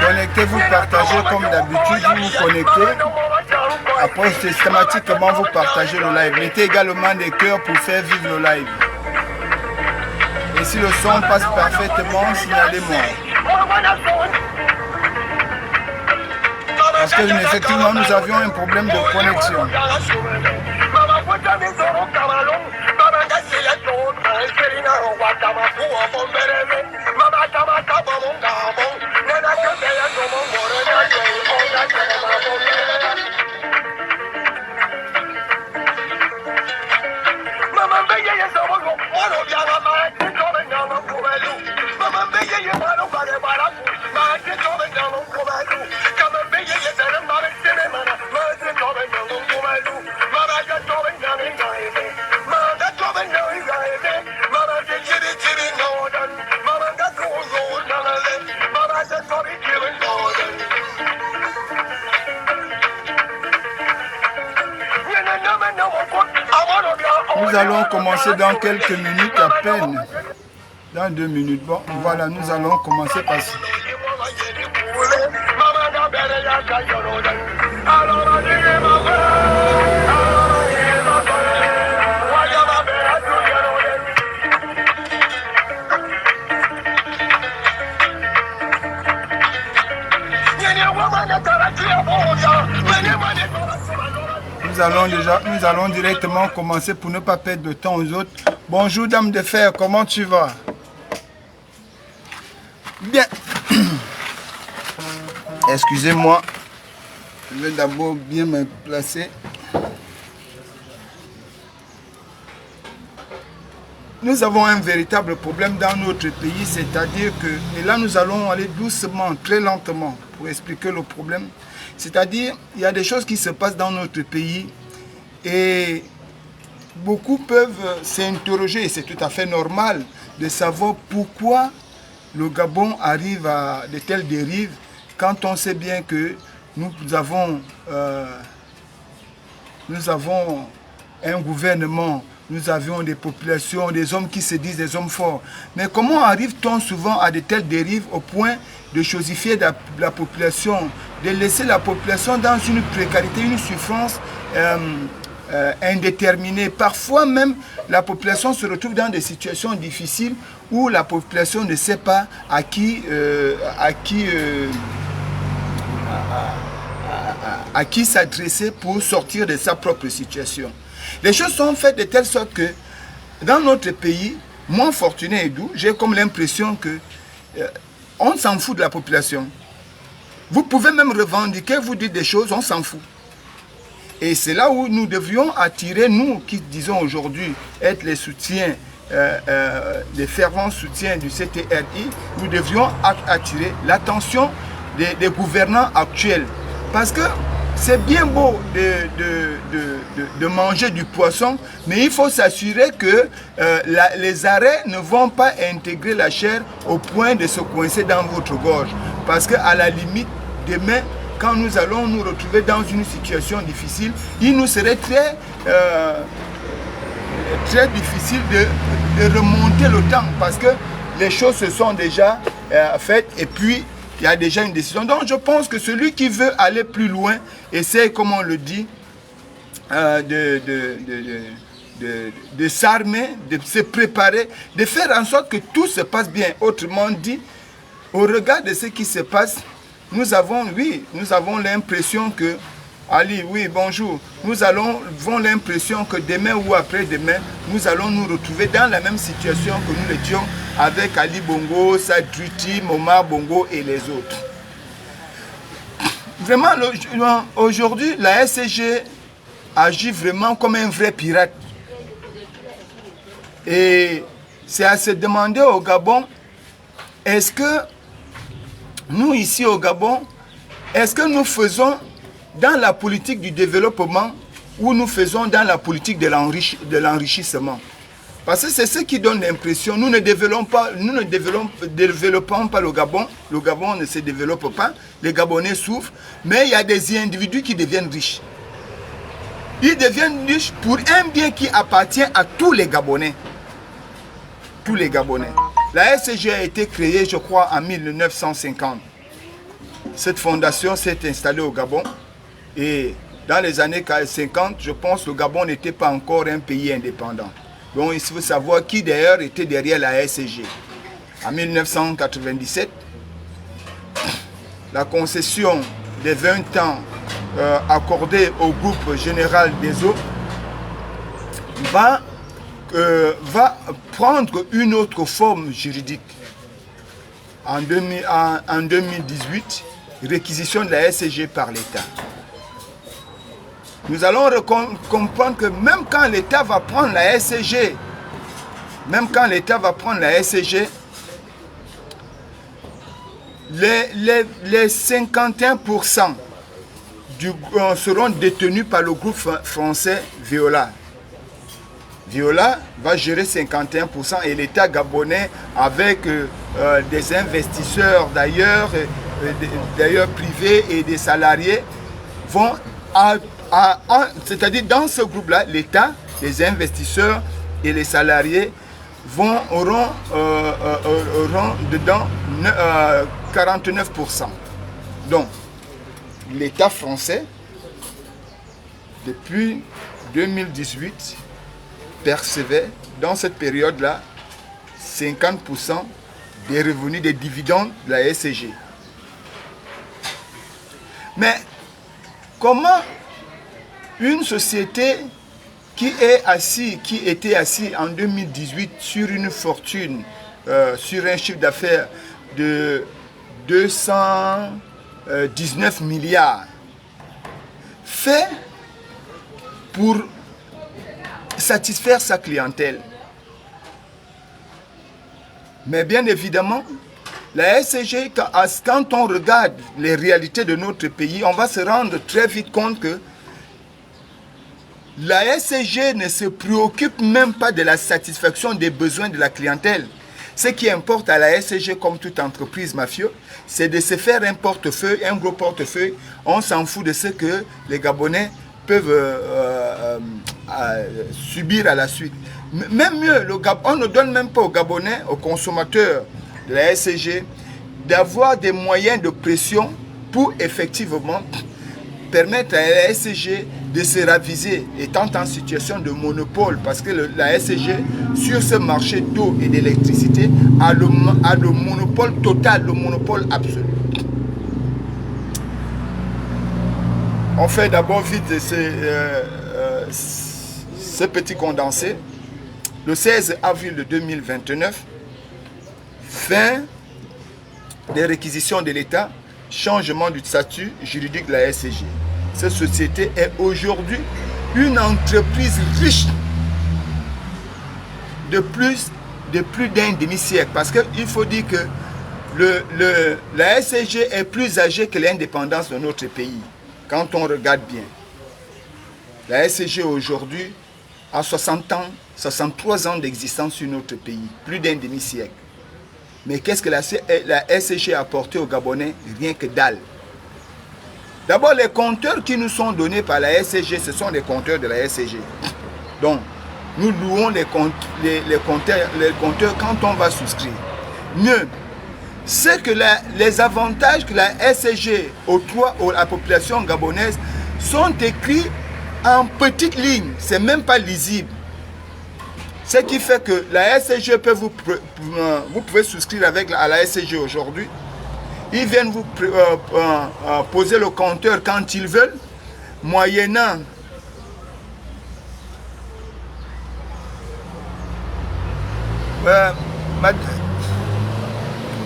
Connectez-vous, partagez comme d'habitude, vous vous connectez. Après, systématiquement, vous partagez le live. Mettez également des cœurs pour faire vivre le live. Et si le son passe parfaitement, signalez-moi. Parce que effectivement, nous avions un problème de connexion. Nous allons commencer dans quelques minutes à peine. Dans 2 minutes. Bon, voilà, nous allons commencer par ça. Nous allons directement commencer pour ne pas perdre de temps aux autres. Bonjour dame de fer, comment tu vas? Bien. Excusez-moi. Je vais d'abord bien me placer. Nous avons un véritable problème dans notre pays, c'est-à-dire que, et là nous allons aller doucement, très lentement pour expliquer le problème. C'est-à-dire, il y a des choses qui se passent dans notre pays et beaucoup peuvent s'interroger, et c'est tout à fait normal, de savoir pourquoi le Gabon arrive à de telles dérives quand on sait bien que nous avons un gouvernement, nous avions des populations, des hommes qui se disent des hommes forts. Mais comment arrive-t-on souvent à de telles dérives au point de chosifier la population, de laisser la population dans une précarité, une souffrance indéterminée. Parfois même, la population se retrouve dans des situations difficiles où la population ne sait pas à qui s'adresser pour sortir de sa propre situation. Les choses sont faites de telle sorte que dans notre pays, moins fortuné et doux, j'ai comme l'impression que on s'en fout de la population. Vous pouvez même revendiquer, vous dites des choses, on s'en fout. Et c'est là où nous devrions attirer, nous qui disons aujourd'hui être les soutiens, les fervents soutiens du CTRI, nous devrions attirer l'attention des gouvernants actuels. Parce que c'est bien beau de manger du poisson, mais il faut s'assurer que les arrêts ne vont pas intégrer la chair au point de se coincer dans votre gorge. Parce qu'à la limite, demain, quand nous allons nous retrouver dans une situation difficile, il nous serait très difficile de remonter le temps parce que les choses se sont déjà faites et puis il y a déjà une décision. Donc je pense que celui qui veut aller plus loin essaie, comme on le dit, de s'armer, de se préparer, de faire en sorte que tout se passe bien. Autrement dit, au regard de ce qui se passe, nous avons l'impression que, Ali, oui, bonjour, nous avons l'impression que demain ou après-demain, nous allons nous retrouver dans la même situation que nous l'étions avec Ali Bongo, Sadruti, Momar Bongo et les autres. Vraiment, aujourd'hui, la SCG agit vraiment comme un vrai pirate. Et c'est à se demander au Gabon, est-ce que nous, ici au Gabon, est-ce que nous faisons dans la politique du développement ou nous faisons dans la politique de l'enrichissement? Parce que c'est ce qui donne l'impression, nous ne développons pas le Gabon ne se développe pas, les Gabonais souffrent, mais il y a des individus qui deviennent riches. Ils deviennent riches pour un bien qui appartient à tous les Gabonais. Tous les Gabonais. La SCG a été créée, je crois, en 1950. Cette fondation s'est installée au Gabon et dans les années 50, je pense que le Gabon n'était pas encore un pays indépendant. Donc il faut savoir qui d'ailleurs était derrière la SCG. En 1997, la concession des 20 ans accordée au groupe général des eaux va prendre une autre forme juridique. En 2018, réquisition de la SCG par l'État. Nous allons comprendre que même quand l'État va prendre la SCG, les 51% seront détenus par le groupe français Veolia. Veolia va gérer 51% et l'État gabonais avec des investisseurs d'ailleurs privés et des salariés vont, c'est-à-dire dans ce groupe-là, l'État, les investisseurs et les salariés auront dedans 49%. Donc, l'État français, depuis 2018, percevait dans cette période-là 50% des revenus des dividendes de la SCG. Mais comment une société qui était assise en 2018 sur une fortune, sur un chiffre d'affaires de 219 milliards, fait pour satisfaire sa clientèle? Mais bien évidemment, la SCG, quand on regarde les réalités de notre pays, on va se rendre très vite compte que la SCG ne se préoccupe même pas de la satisfaction des besoins de la clientèle. Ce qui importe à la SCG, comme toute entreprise mafieuse, c'est de se faire un portefeuille, un gros portefeuille. On s'en fout de ce que les Gabonais peuvent subir à la suite. Même mieux, on ne donne même pas aux Gabonais, aux consommateurs de la SCG, d'avoir des moyens de pression pour effectivement permettre à la SCG de se raviser, étant en situation de monopole, parce que la SCG, sur ce marché d'eau et d'électricité, a le monopole total, le monopole absolu. On fait d'abord vite ce petit condensé. Le 16 avril 2029, fin des réquisitions de l'État, changement du statut juridique de la SCG. Cette société est aujourd'hui une entreprise riche de plus d'un demi-siècle. Parce qu'il faut dire que la SCG est plus âgée que l'indépendance de notre pays. Quand on regarde bien. La SCG aujourd'hui a 60 ans, 63 ans d'existence sur notre pays. Plus d'un demi-siècle. Mais qu'est-ce que la SCG a apporté aux Gabonais? Rien que dalle. D'abord, les compteurs qui nous sont donnés par la SCG, ce sont les compteurs de la SCG. Donc, nous louons les compteurs quand on va souscrire. Mieux, c'est que les avantages que la SCG octroie à la population gabonaise sont écrits en petites lignes. Ce n'est même pas lisible. Ce qui fait que la SCG peut vous pouvez souscrire à la SCG aujourd'hui. Ils viennent vous poser le compteur quand ils veulent, moyennant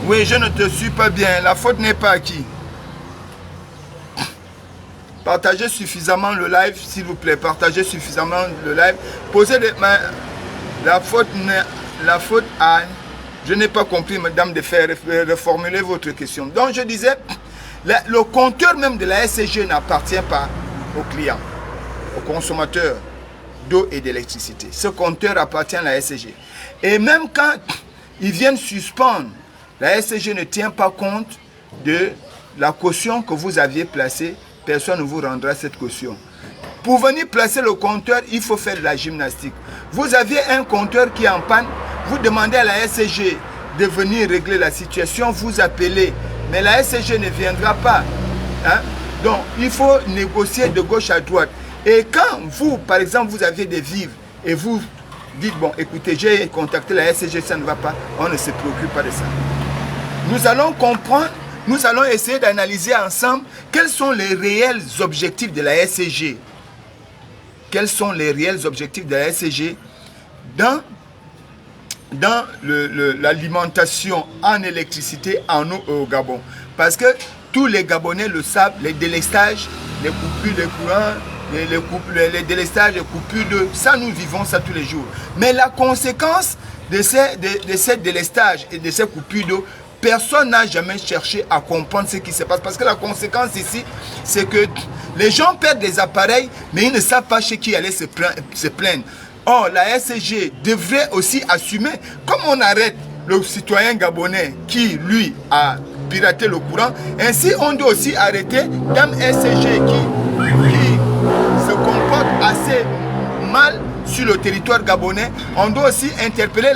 oui, je ne te suis pas bien. La faute n'est pas à qui? Partagez suffisamment le live, s'il vous plaît. Partagez suffisamment le live. Posez la faute à... Je n'ai pas compris, madame, de faire reformuler votre question. Donc, je disais, le compteur même de la SCG n'appartient pas aux clients, aux consommateurs d'eau et d'électricité. Ce compteur appartient à la SCG. Et même quand ils viennent suspendre, la SCG ne tient pas compte de la caution que vous aviez placée. Personne ne vous rendra cette caution. Pour venir placer le compteur, il faut faire de la gymnastique. Vous aviez un compteur qui est en panne, vous demandez à la SCG de venir régler la situation, vous appelez, mais la SCG ne viendra pas. Hein? Donc, il faut négocier de gauche à droite. Et quand vous, par exemple, vous avez des vivres et vous dites, bon, écoutez, j'ai contacté la SCG, ça ne va pas, on ne se préoccupe pas de ça. Nous allons comprendre, nous allons essayer d'analyser ensemble quels sont les réels objectifs de la SCG. Quels sont les réels objectifs de la SCG dans l'alimentation en électricité en eau au Gabon. Parce que tous les Gabonais le savent, les délestages, les coupures de courant, les délestages, les coupures d'eau, ça nous vivons ça tous les jours. Mais la conséquence de ces délestages et de ces coupures d'eau, personne n'a jamais cherché à comprendre ce qui se passe. Parce que la conséquence ici, c'est que les gens perdent des appareils, mais ils ne savent pas chez qui aller se plaindre. Or, la SCG devrait aussi assumer, comme on arrête le citoyen gabonais qui, lui, a piraté le courant, ainsi on doit aussi arrêter Dame SCG qui se comporte assez mal sur le territoire gabonais. On doit aussi interpeller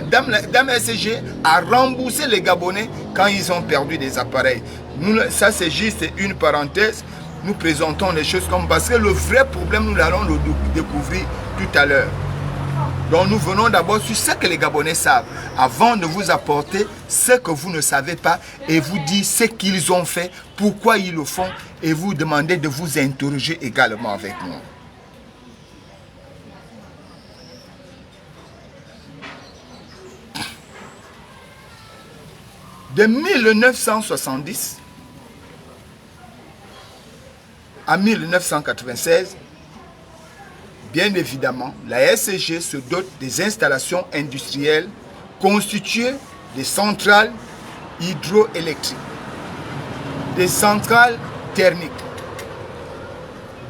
Dame SCG à rembourser les Gabonais quand ils ont perdu des appareils. Ça, c'est juste une parenthèse. Nous présentons les choses comme... Parce que le vrai problème, nous allons le découvrir tout à l'heure. Donc nous venons d'abord sur ce que les Gabonais savent, avant de vous apporter ce que vous ne savez pas et vous dire ce qu'ils ont fait, pourquoi ils le font, et vous demander de vous interroger également avec nous. De 1970 à 1996, bien évidemment, la SCG se dote des installations industrielles constituées des centrales hydroélectriques, des centrales thermiques,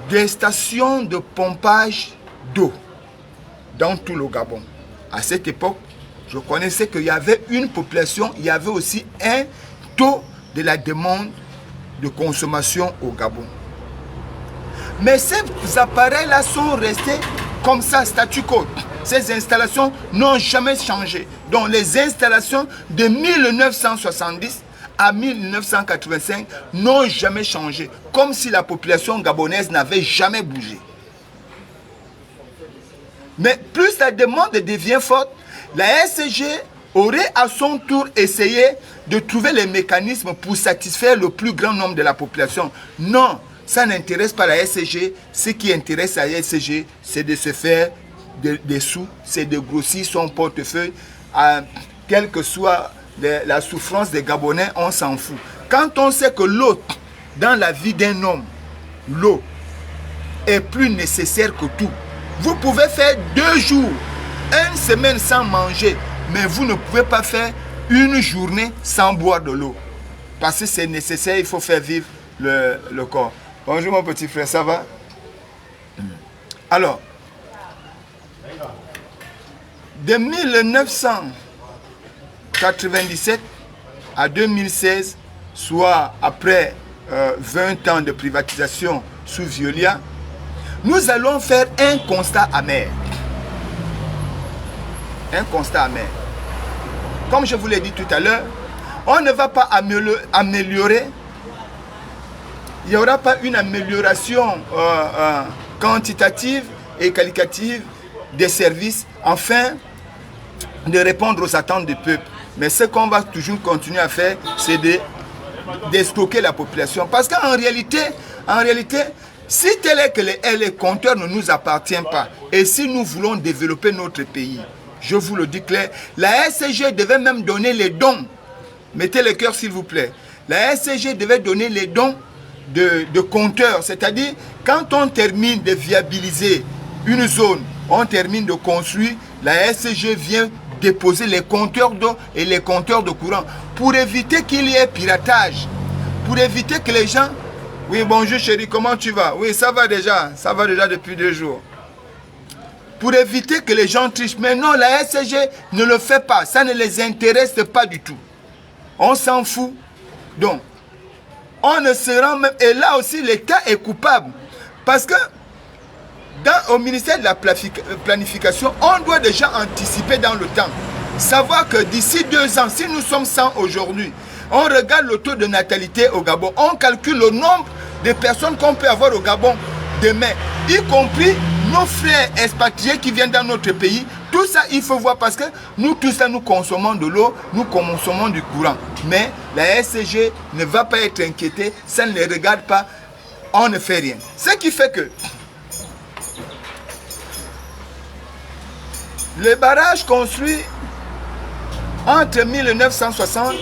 des stations de pompage d'eau dans tout le Gabon. À cette époque, je connaissais qu'il y avait une population, il y avait aussi un taux de la demande de consommation au Gabon. Mais ces appareils-là sont restés comme ça, statu quo. Ces installations n'ont jamais changé. Donc les installations de 1970 à 1985 n'ont jamais changé. Comme si la population gabonaise n'avait jamais bougé. Mais plus la demande devient forte, la SCG aurait à son tour essayé de trouver les mécanismes pour satisfaire le plus grand nombre de la population. Non, ça n'intéresse pas la SCG. Ce qui intéresse la SCG, c'est de se faire des sous, c'est de grossir son portefeuille. Quelle que soit la souffrance des Gabonais, on s'en fout. Quand on sait que l'eau, dans la vie d'un homme, l'eau est plus nécessaire que tout. Vous pouvez faire 2 jours, 1 semaine sans manger, mais vous ne pouvez pas faire une journée sans boire de l'eau. Parce que c'est nécessaire, il faut faire vivre le corps. Bonjour mon petit frère, ça va? Alors, de 1997 à 2016, soit après 20 ans de privatisation sous Veolia, nous allons faire un constat amer. Un constat amer. Comme je vous l'ai dit tout à l'heure, on ne va pas améliorer, il n'y aura pas une amélioration quantitative et qualitative des services afin de répondre aux attentes du peuple. Mais ce qu'on va toujours continuer à faire, c'est d'escroquer la population. Parce qu'en réalité, si tel est que les compteurs ne nous appartiennent pas, et si nous voulons développer notre pays, je vous le dis clair, la SCG devait même donner les dons. Mettez le cœur s'il vous plaît. La SCG devait donner les dons de compteurs. C'est-à-dire, quand on termine de viabiliser une zone, on termine de construire, la SCG vient déposer les compteurs d'eau et les compteurs de courant pour éviter qu'il y ait piratage. Pour éviter que les gens... Oui, bonjour chérie, comment tu vas? Oui, ça va déjà depuis 2 jours. Pour éviter que les gens trichent. Mais non, la SCG ne le fait pas. Ça ne les intéresse pas du tout. On s'en fout. Donc, on ne se rend même... Et là aussi, l'État est coupable. Parce que au ministère de la planification, on doit déjà anticiper dans le temps. Savoir que d'ici 2 ans, si nous sommes 100 aujourd'hui, on regarde le taux de natalité au Gabon, on calcule le nombre de personnes qu'on peut avoir au Gabon demain, y compris nos frères expatriés qui viennent dans notre pays. Tout ça, il faut voir parce que nous, tout ça, nous consommons de l'eau, nous consommons du courant. Mais la SCG ne va pas être inquiétée, ça ne les regarde pas, on ne fait rien. Ce qui fait que les barrages construits entre 1960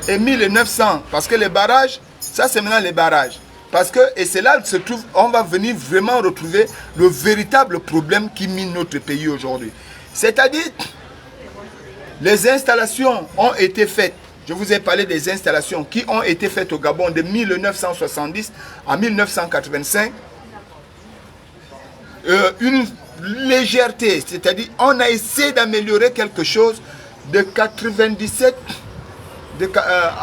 et 1900, parce que les barrages, ça c'est maintenant les barrages. Parce que, et c'est là que se trouve, on va venir vraiment retrouver le véritable problème qui mine notre pays aujourd'hui. C'est-à-dire, les installations ont été faites. Je vous ai parlé des installations qui ont été faites au Gabon de 1970 à 1985. Une légèreté, c'est-à-dire on a essayé d'améliorer quelque chose de 97,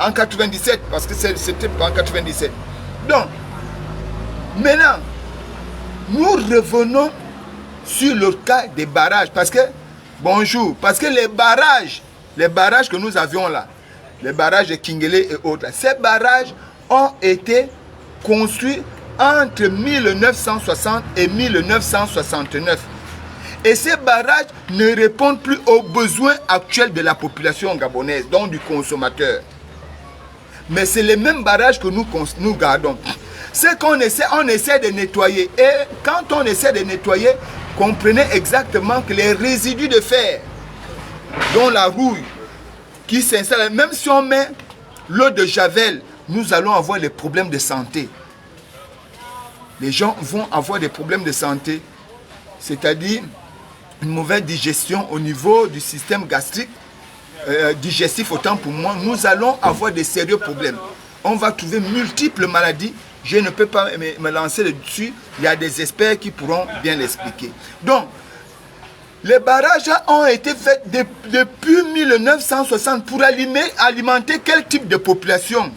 en 97, parce que c'était en 97. Donc, maintenant, nous revenons sur le cas des barrages, parce que, bonjour, parce que les barrages que nous avions là, les barrages de Kingele et autres, ces barrages ont été construits entre 1960 et 1969. Et ces barrages ne répondent plus aux besoins actuels de la population gabonaise, donc du consommateur. Mais c'est les mêmes barrages que nous gardons. C'est qu'on essaie, on essaie de nettoyer. Et quand on essaie de nettoyer, comprenez exactement que les résidus de fer, dont la rouille, qui s'installe, même si on met l'eau de Javel, nous allons avoir des problèmes de santé. Les gens vont avoir des problèmes de santé, c'est-à-dire une mauvaise digestion au niveau du système gastrique, digestif autant pour moi. Nous allons avoir des sérieux problèmes. On va trouver multiples maladies. Je ne peux pas me lancer dessus. Il y a des experts qui pourront bien l'expliquer. Donc, les barrages ont été faits depuis 1960 pour alimenter quel type de population?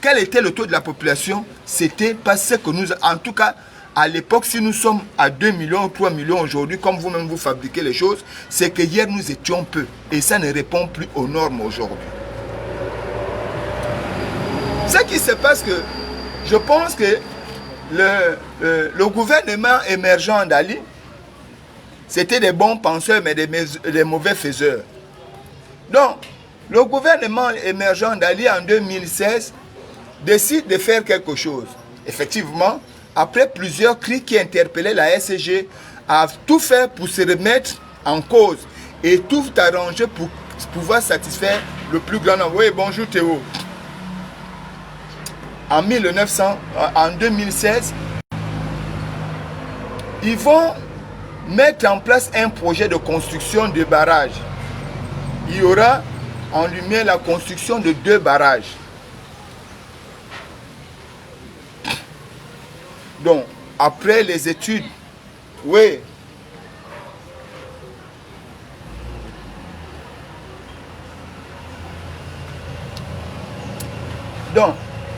Quel était le taux de la population? C'était pas ce que nous... En tout cas, à l'époque, si nous sommes à 2 millions, 3 millions aujourd'hui, comme vous-même vous fabriquez les choses, c'est que hier nous étions peu. Et ça ne répond plus aux normes aujourd'hui. Ce qui se passe que, je pense que le gouvernement émergent d'Ali, c'était des bons penseurs, mais des mauvais faiseurs. Donc, le gouvernement émergent d'Ali en 2016 décide de faire quelque chose. Effectivement, après plusieurs cris qui interpellaient la SCG, a tout fait pour se remettre en cause et tout arranger pour pouvoir satisfaire le plus grand nombre. Oui, bonjour Théo. En 2016, ils vont mettre en place un projet de construction de barrages. Il y aura en lumière la construction de 2 barrages. Donc, après les études, oui. Donc,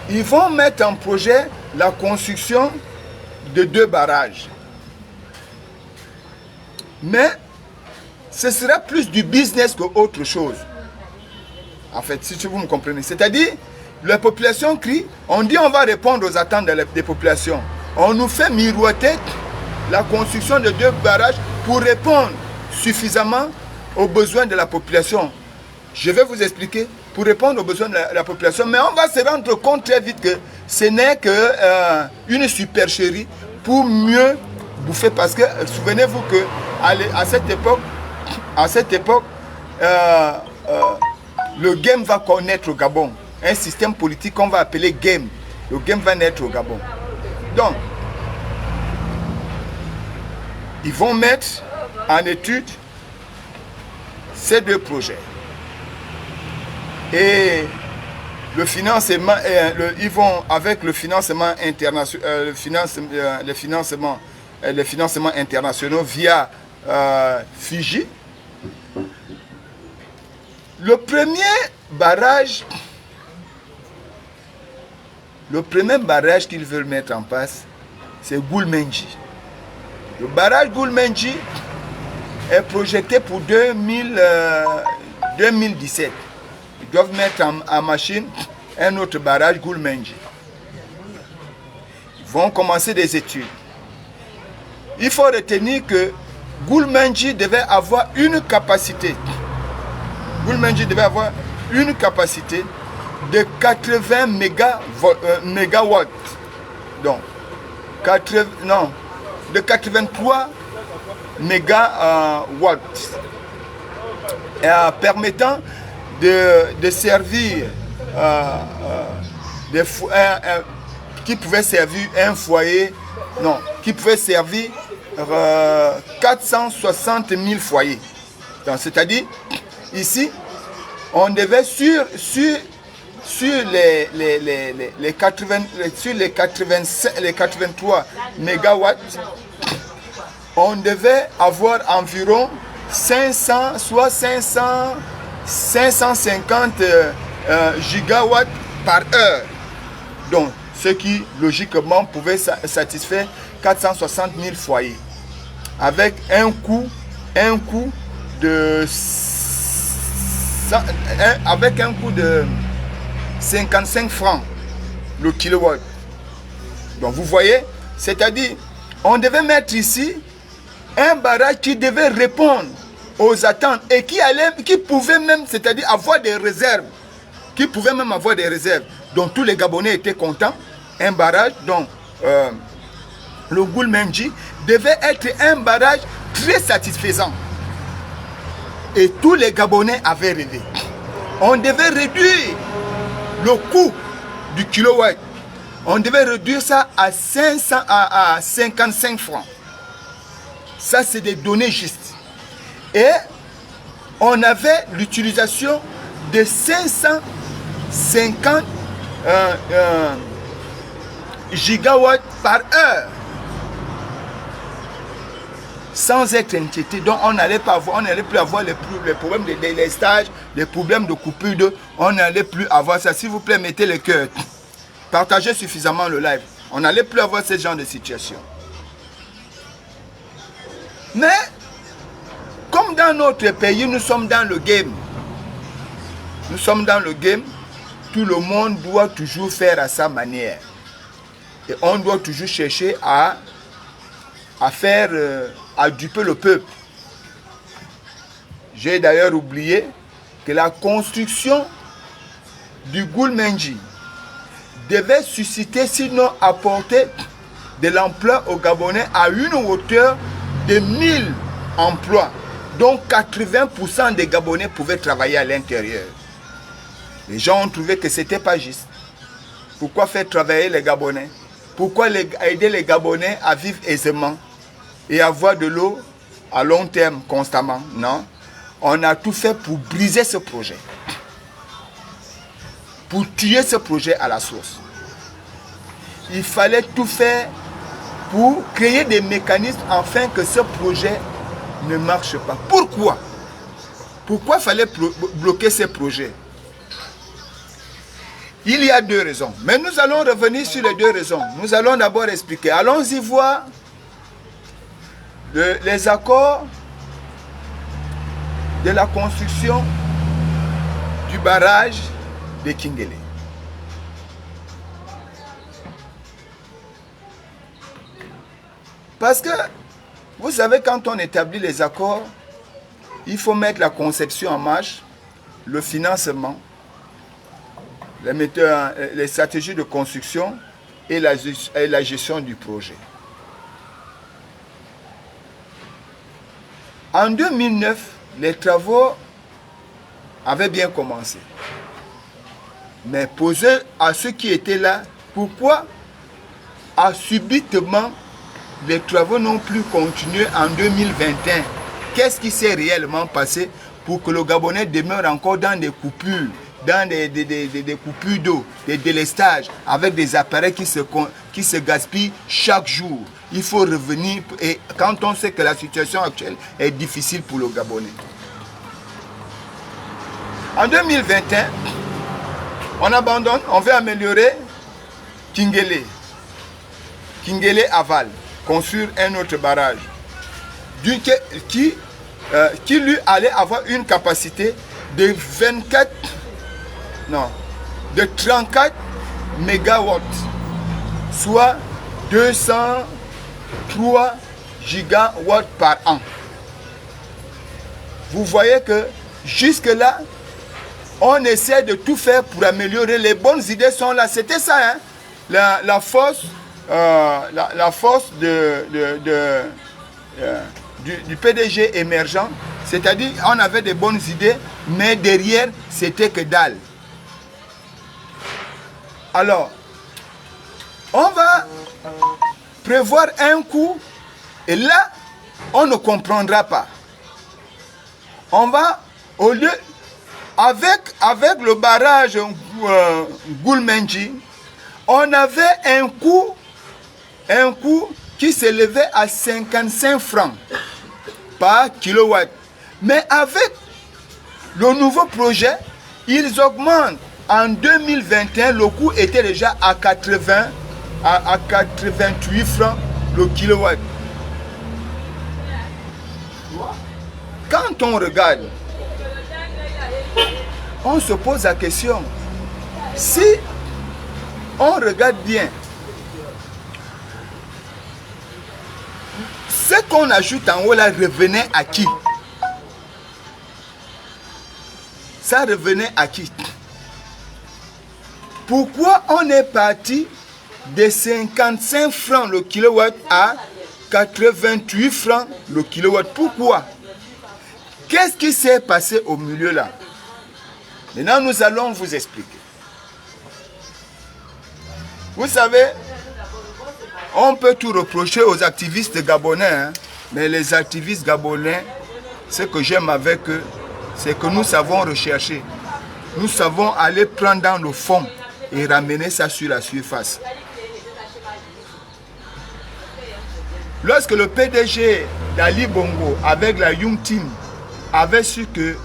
ils vont mettre en projet la construction de 2 barrages. Mais, ce sera plus du business qu'autre chose. En fait, si vous me comprenez. C'est-à-dire, la population crie, on dit on va répondre aux attentes des populations. On nous fait miroiter la construction de 2 barrages pour répondre suffisamment aux besoins de la population. Je vais vous expliquer, pour répondre aux besoins de la population, mais on va se rendre compte très vite que ce n'est qu'une supercherie pour mieux bouffer. Parce que, souvenez-vous que à cette époque, le game va connaître au Gabon. Un système politique qu'on va appeler game. Le game va naître au Gabon. Donc, ils vont mettre en étude ces 2 projets. Et le financement, ils vont avec le financement international, les financements internationaux via Fiji. Le premier barrage qu'ils veulent mettre en place, c'est Gulmenji. Le barrage Gulmenji est projeté pour 2017. Ils doivent mettre en machine un autre barrage Gulmenji. Ils vont commencer des études. Il faut retenir que Gulmenji devait avoir une capacité. De 80 mégawatts. Donc, de 83 mégawatts. Permettant de servir qui pouvait servir un foyer, qui pouvait servir 460 000 foyers. C'est-à-dire, ici, on devait sur les 83 mégawatts, on devait avoir environ 550 gigawatts par heure. Donc, ce qui, logiquement, pouvait satisfaire 460 000 foyers. Avec un coût de 55 francs le kilowatt. Donc, vous voyez, c'est-à-dire, on devait mettre ici un barrage qui devait répondre aux attentes et qui pouvait même, c'est-à-dire avoir des réserves, donc tous les Gabonais étaient contents. Un barrage, donc le Gulmenji devait être un barrage très satisfaisant et tous les Gabonais avaient rêvé. On devait réduire le coût du kilowatt, on devait réduire ça à 55 francs. Ça, c'est des données justes. Et on avait l'utilisation de 550 gigawatts par heure. Sans être inquiété. Donc on n'allait plus avoir les problèmes de délestage, les problèmes de coupure d'eau. On n'allait plus avoir ça. S'il vous plaît, mettez le cœur. Partagez suffisamment le live. On n'allait plus avoir ce genre de situation. Mais, comme dans notre pays, nous sommes dans le game. Tout le monde doit toujours faire à sa manière. Et on doit toujours chercher à duper le peuple. J'ai d'ailleurs oublié que la construction du Gulmenji devait susciter, sinon apporter de l'emploi aux Gabonais à une hauteur de 1000 emplois. Donc 80% des Gabonais pouvaient travailler à l'intérieur. Les gens ont trouvé que ce n'était pas juste. Pourquoi faire travailler les Gabonais? Pourquoi aider les Gabonais à vivre aisément et avoir de l'eau à long terme constamment? Non. On a tout fait pour briser ce projet. pour tuer ce projet à la source. Il fallait tout faire pour créer des mécanismes afin que ce projet ne marche pas. Pourquoi? Pourquoi il fallait bloquer ces projets? Il y a deux raisons. Mais nous allons revenir sur les deux raisons. Nous allons d'abord expliquer. Allons-y voir les accords de la construction du barrage de Kingele. Parce que, vous savez, quand on établit les accords, il faut mettre la conception en marche, le financement, les stratégies de construction et la gestion du projet. En 2009, les travaux avaient bien commencé. Mais posé à ceux qui étaient là, pourquoi subitement les travaux n'ont plus continué en 2021? Qu'est-ce qui s'est réellement passé pour que le Gabonais demeure encore dans des coupures, dans des coupures d'eau, des délestages, avec des appareils qui se gaspillent chaque jour? Il faut revenir, et quand on sait que la situation actuelle est difficile pour le Gabonais. En 2021, on abandonne, on veut améliorer Kingele Aval, construire un autre barrage qui lui allait avoir une capacité de 34 mégawatts, soit 203 gigawatts par an. Vous voyez que jusque-là, on essaie de tout faire pour améliorer. Les bonnes idées sont là. C'était ça, hein? La force du PDG émergent. C'est-à-dire, on avait des bonnes idées, mais derrière, c'était que dalle. Alors, on va prévoir un coût, et là, on ne comprendra pas. On va, au lieu, avec le barrage Goulmenji, on avait un coût qui s'élevait à 55 francs par kilowatt. Mais avec le nouveau projet, ils augmentent. En 2021, le coût était déjà à 88 francs le kilowatt. Quand on regarde, on se pose la question, si on regarde bien, ce qu'on ajoute en haut là revenait à qui? Ça revenait à qui? Pourquoi on est parti de 55 francs le kilowatt à 88 francs le kilowatt? Pourquoi? Qu'est-ce qui s'est passé au milieu là? Maintenant, nous allons vous expliquer. Vous savez, on peut tout reprocher aux activistes gabonais, hein, mais les activistes gabonais, ce que j'aime avec eux, c'est que nous savons rechercher. Nous savons aller prendre dans le fond et ramener ça sur la surface. Lorsque le PDG d'Ali Bongo, avec la Young Team, avait su que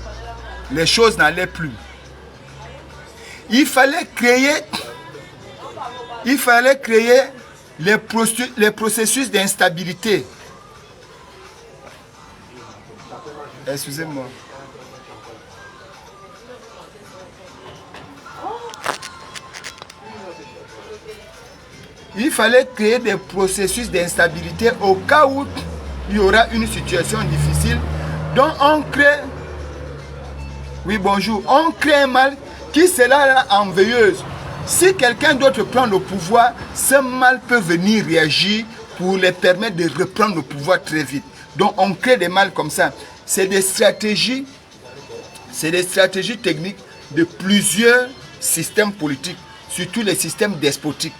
les choses n'allaient plus, il fallait créer les processus d'instabilité. Excusez-moi. Il fallait créer des processus d'instabilité au cas où il y aura une situation difficile. Donc on crée, oui bonjour, on crée un mal qui sera là en veilleuse. Si quelqu'un d'autre prend le pouvoir, ce mal peut venir réagir pour les permettre de reprendre le pouvoir très vite. Donc on crée des mal comme ça. C'est des stratégies techniques de plusieurs systèmes politiques, surtout les systèmes despotiques.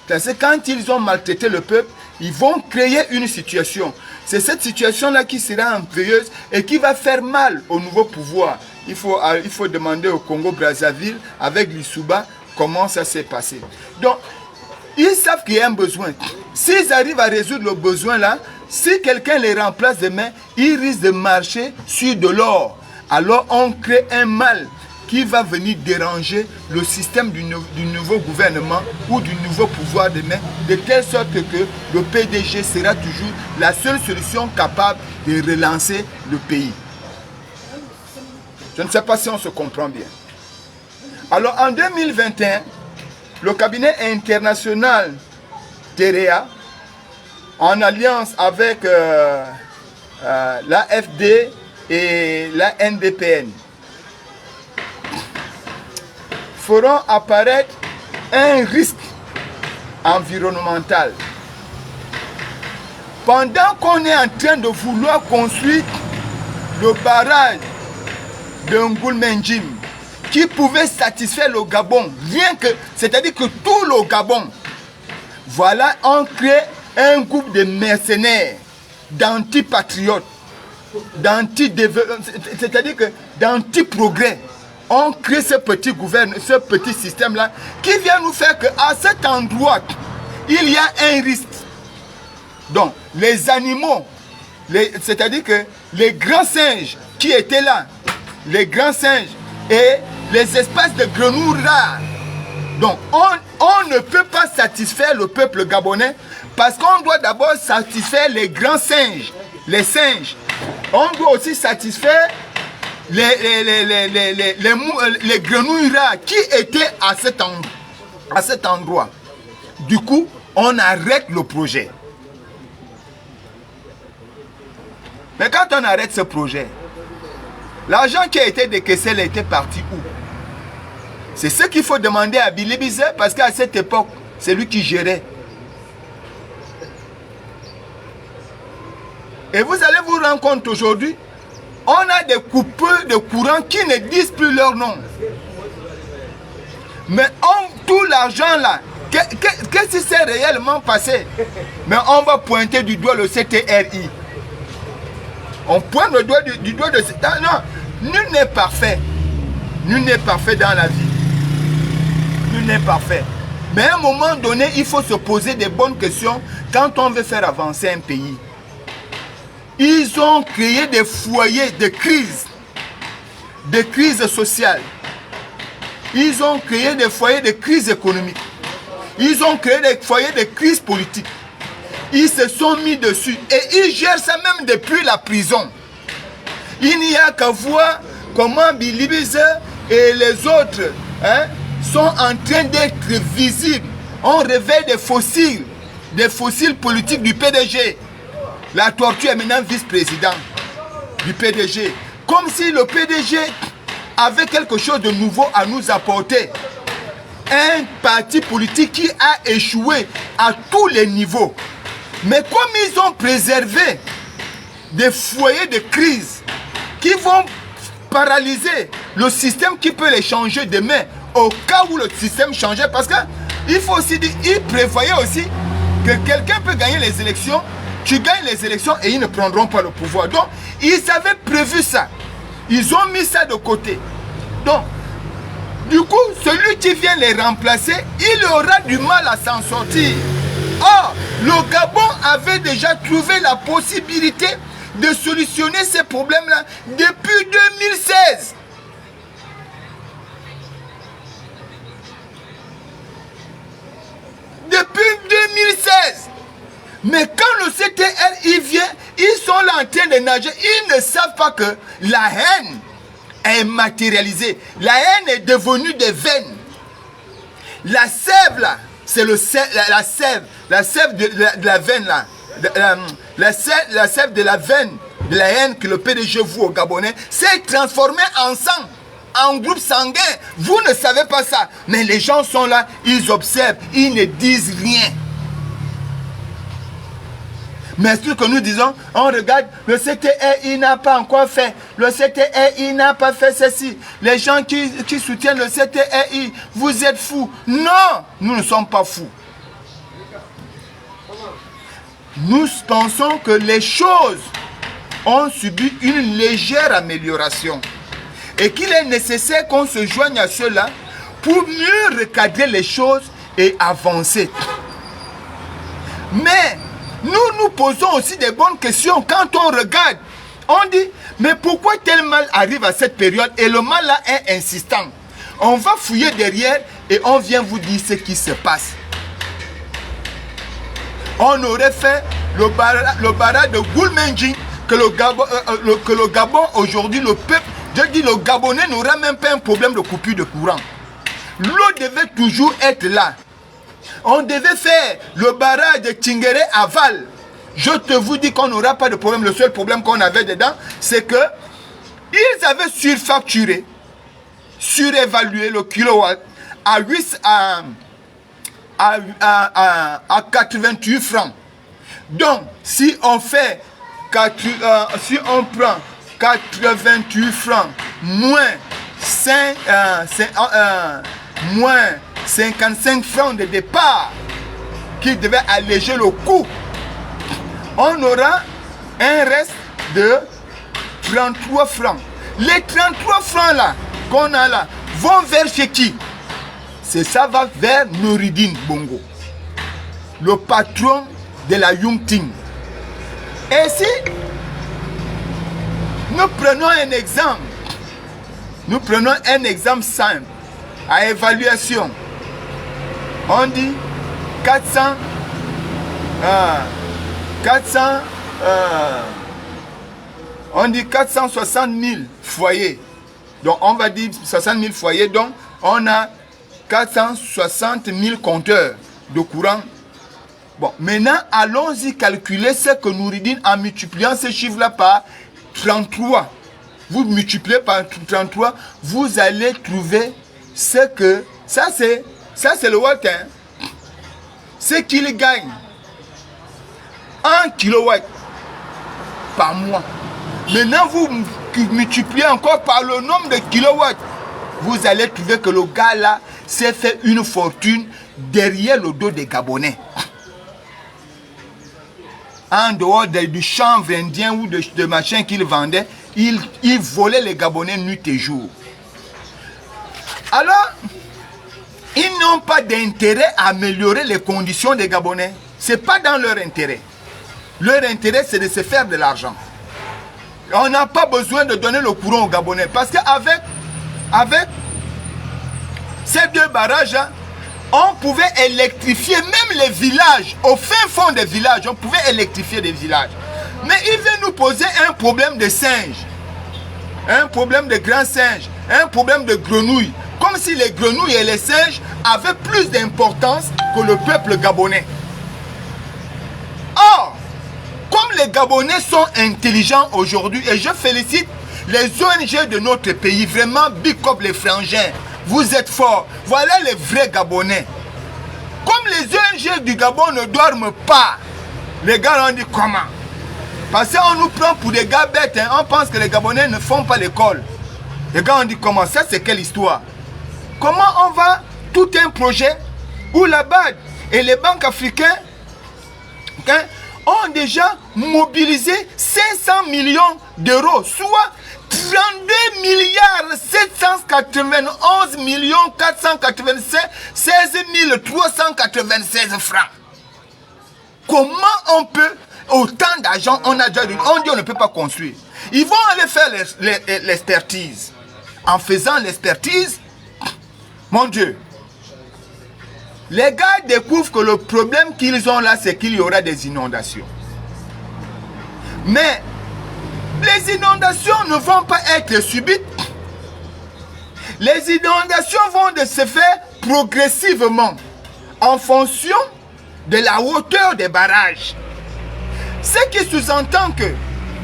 Parce que quand ils ont maltraité le peuple, ils vont créer une situation. C'est cette situation-là qui sera enveilleuse et qui va faire mal au nouveau pouvoir. il faut demander au Congo-Brazzaville, avec l'Issouba, comment ça s'est passé. Donc, ils savent qu'il y a un besoin. S'ils arrivent à résoudre le besoin là, si quelqu'un les remplace demain, ils risquent de marcher sur de l'or. Alors on crée un mal qui va venir déranger le système du nouveau gouvernement ou du nouveau pouvoir demain, de telle sorte que le PDG sera toujours la seule solution capable de relancer le pays. Je ne sais pas si on se comprend bien. Alors en 2021, le cabinet international TEREA, en alliance avec l'AFD et la NDPN, feront apparaître un risque environnemental. Pendant qu'on est en train de vouloir construire le barrage de Ngoulmenjim, qui pouvait satisfaire le Gabon, rien que, c'est-à-dire que tout le Gabon, voilà, on crée un groupe de mercenaires, d'anti-patriotes, c'est-à-dire que d'anti-progrès. On crée ce petit gouvernement, ce petit système-là, qui vient nous faire qu'à cet endroit, il y a un risque. Donc, les animaux, c'est-à-dire que les grands singes qui étaient là, les grands singes et les espèces de grenouilles rares. Donc, on ne peut pas satisfaire le peuple gabonais parce qu'on doit d'abord satisfaire les grands singes, les singes. On doit aussi satisfaire les grenouilles rares qui étaient à cet endroit. Du coup, on arrête le projet. Mais quand on arrête ce projet, l'argent qui a été décaissé, il était parti où? C'est ce qu'il faut demander à Billy Bizet, parce qu'à cette époque, c'est lui qui gérait. Et vous allez vous rendre compte aujourd'hui, on a des coupeurs de courant qui ne disent plus leur nom. Mais tout l'argent là, qu'est-ce qui s'est réellement passé? Mais on va pointer du doigt le CTRI. On pointe le doigt du doigt de... Non, nul n'est parfait. Nul n'est parfait dans la vie. Nul n'est parfait. Mais à un moment donné, il faut se poser des bonnes questions quand on veut faire avancer un pays. Ils ont créé des foyers de crise sociale. Ils ont créé des foyers de crise économique. Ils ont créé des foyers de crise politique. Ils se sont mis dessus et ils gèrent ça même depuis la prison. Il n'y a qu'à voir comment Billy Bizet et les autres sont en train d'être visibles. On réveille des fossiles politiques du PDG. La tortue est maintenant vice-président du PDG. Comme si le PDG avait quelque chose de nouveau à nous apporter. Un parti politique qui a échoué à tous les niveaux. Mais comme ils ont préservé des foyers de crise qui vont paralyser le système qui peut les changer demain au cas où le système changeait, parce qu'il faut aussi dire, ils prévoyaient aussi que quelqu'un peut gagner les élections, tu gagnes les élections et ils ne prendront pas le pouvoir. Donc, ils avaient prévu ça. Ils ont mis ça de côté. Donc, du coup, celui qui vient les remplacer, il aura du mal à s'en sortir. Or, le Gabon avait déjà trouvé la possibilité de solutionner ces problèmes-là depuis 2016. Depuis 2016. Mais quand le CTRI vient, ils sont là en train de nager. Ils ne savent pas que la haine est matérialisée. La haine est devenue des veines. La sève là, c'est la sève de la veine là. La sève de la veine de la haine que le PDG voue aux Gabonais s'est transformée en sang, en groupe sanguin. Vous ne savez pas ça. Mais les gens sont là, ils observent, ils ne disent rien. Mais ce que nous disons, on regarde, le CTRI n'a pas encore fait, le CTRI n'a pas fait ceci. Les gens qui soutiennent le CTRI, vous êtes fous. Non, nous ne sommes pas fous. Nous pensons que les choses ont subi une légère amélioration. et qu'il est nécessaire qu'on se joigne à cela pour mieux recadrer les choses et avancer. Mais nous posons aussi des bonnes questions quand on regarde. On dit, mais pourquoi tel mal arrive à cette période et le mal là est insistant? On va fouiller derrière et on vient vous dire ce qui se passe. On aurait fait le barrage de Goulmenji que le Gabon aujourd'hui, le peuple, je dis le Gabonais n'aura même pas un problème de coupure de courant. L'eau devait toujours être là. On devait faire le barrage de Tingéré à Val. Je te vous dis qu'on n'aura pas de problème. Le seul problème qu'on avait dedans, c'est que ils avaient surfacturé, surévalué le kilowatt à 88 francs. Donc, si on fait si on prend 88 francs moins 55 francs de départ qui devait alléger le coût, on aura un reste de 33 francs. Les 33 francs là qu'on a là vont vers chez qui? C'est ça va vers Nouridine Bongo, le patron de la Yungting. Et si nous prenons un exemple, simple à évaluation, on dit 460 000 foyers. Donc on va dire 60 000 foyers, donc on a 460 000 compteurs de courant. Bon, maintenant allons-y calculer ce que Nouridine en multipliant ces chiffres-là par 33. Vous multipliez par 33, vous allez trouver ce que... Ça c'est le watt, hein. Ce qu'il gagne 1 kilowatt par mois. Maintenant, vous multipliez encore par le nombre de kilowatts. Vous allez trouver que le gars là s'est fait une fortune derrière le dos des Gabonais. En dehors du chanvre indien ou de machin qu'il vendait, il volait les Gabonais nuit et jour. Alors, ils n'ont pas d'intérêt à améliorer les conditions des Gabonais. Ce n'est pas dans leur intérêt. Leur intérêt, c'est de se faire de l'argent. On n'a pas besoin de donner le courant aux Gabonais. Parce qu'avec ces deux barrages, on pouvait électrifier même les villages. Au fin fond des villages, on pouvait électrifier des villages. Mais il veut nous poser un problème de singes. Un problème de grands singes. Un problème de grenouilles. Comme si les grenouilles et les singes avaient plus d'importance que le peuple gabonais. Or, comme les Gabonais sont intelligents aujourd'hui, et je félicite les ONG de notre pays, vraiment big up les frangins, vous êtes forts, voilà les vrais Gabonais. Comme les ONG du Gabon ne dorment pas, les gars ont dit comment? Parce qu'on nous prend pour des gars bêtes, hein. On pense que les Gabonais ne font pas l'école. Les gars ont dit comment? Ça c'est quelle histoire? Comment on va, tout un projet où la BAD et les banques africaines ont déjà mobilisé 500 millions d'euros, soit 32 milliards 791 millions 496 396 francs. Comment on peut, autant d'argent, on a déjà dit, on dit on ne peut pas construire. Ils vont aller faire l'expertise. En faisant l'expertise, mon Dieu, les gars découvrent que le problème qu'ils ont là, c'est qu'il y aura des inondations. Mais les inondations ne vont pas être subites. Les inondations vont se faire progressivement en fonction de la hauteur des barrages. Ce qui sous-entend que,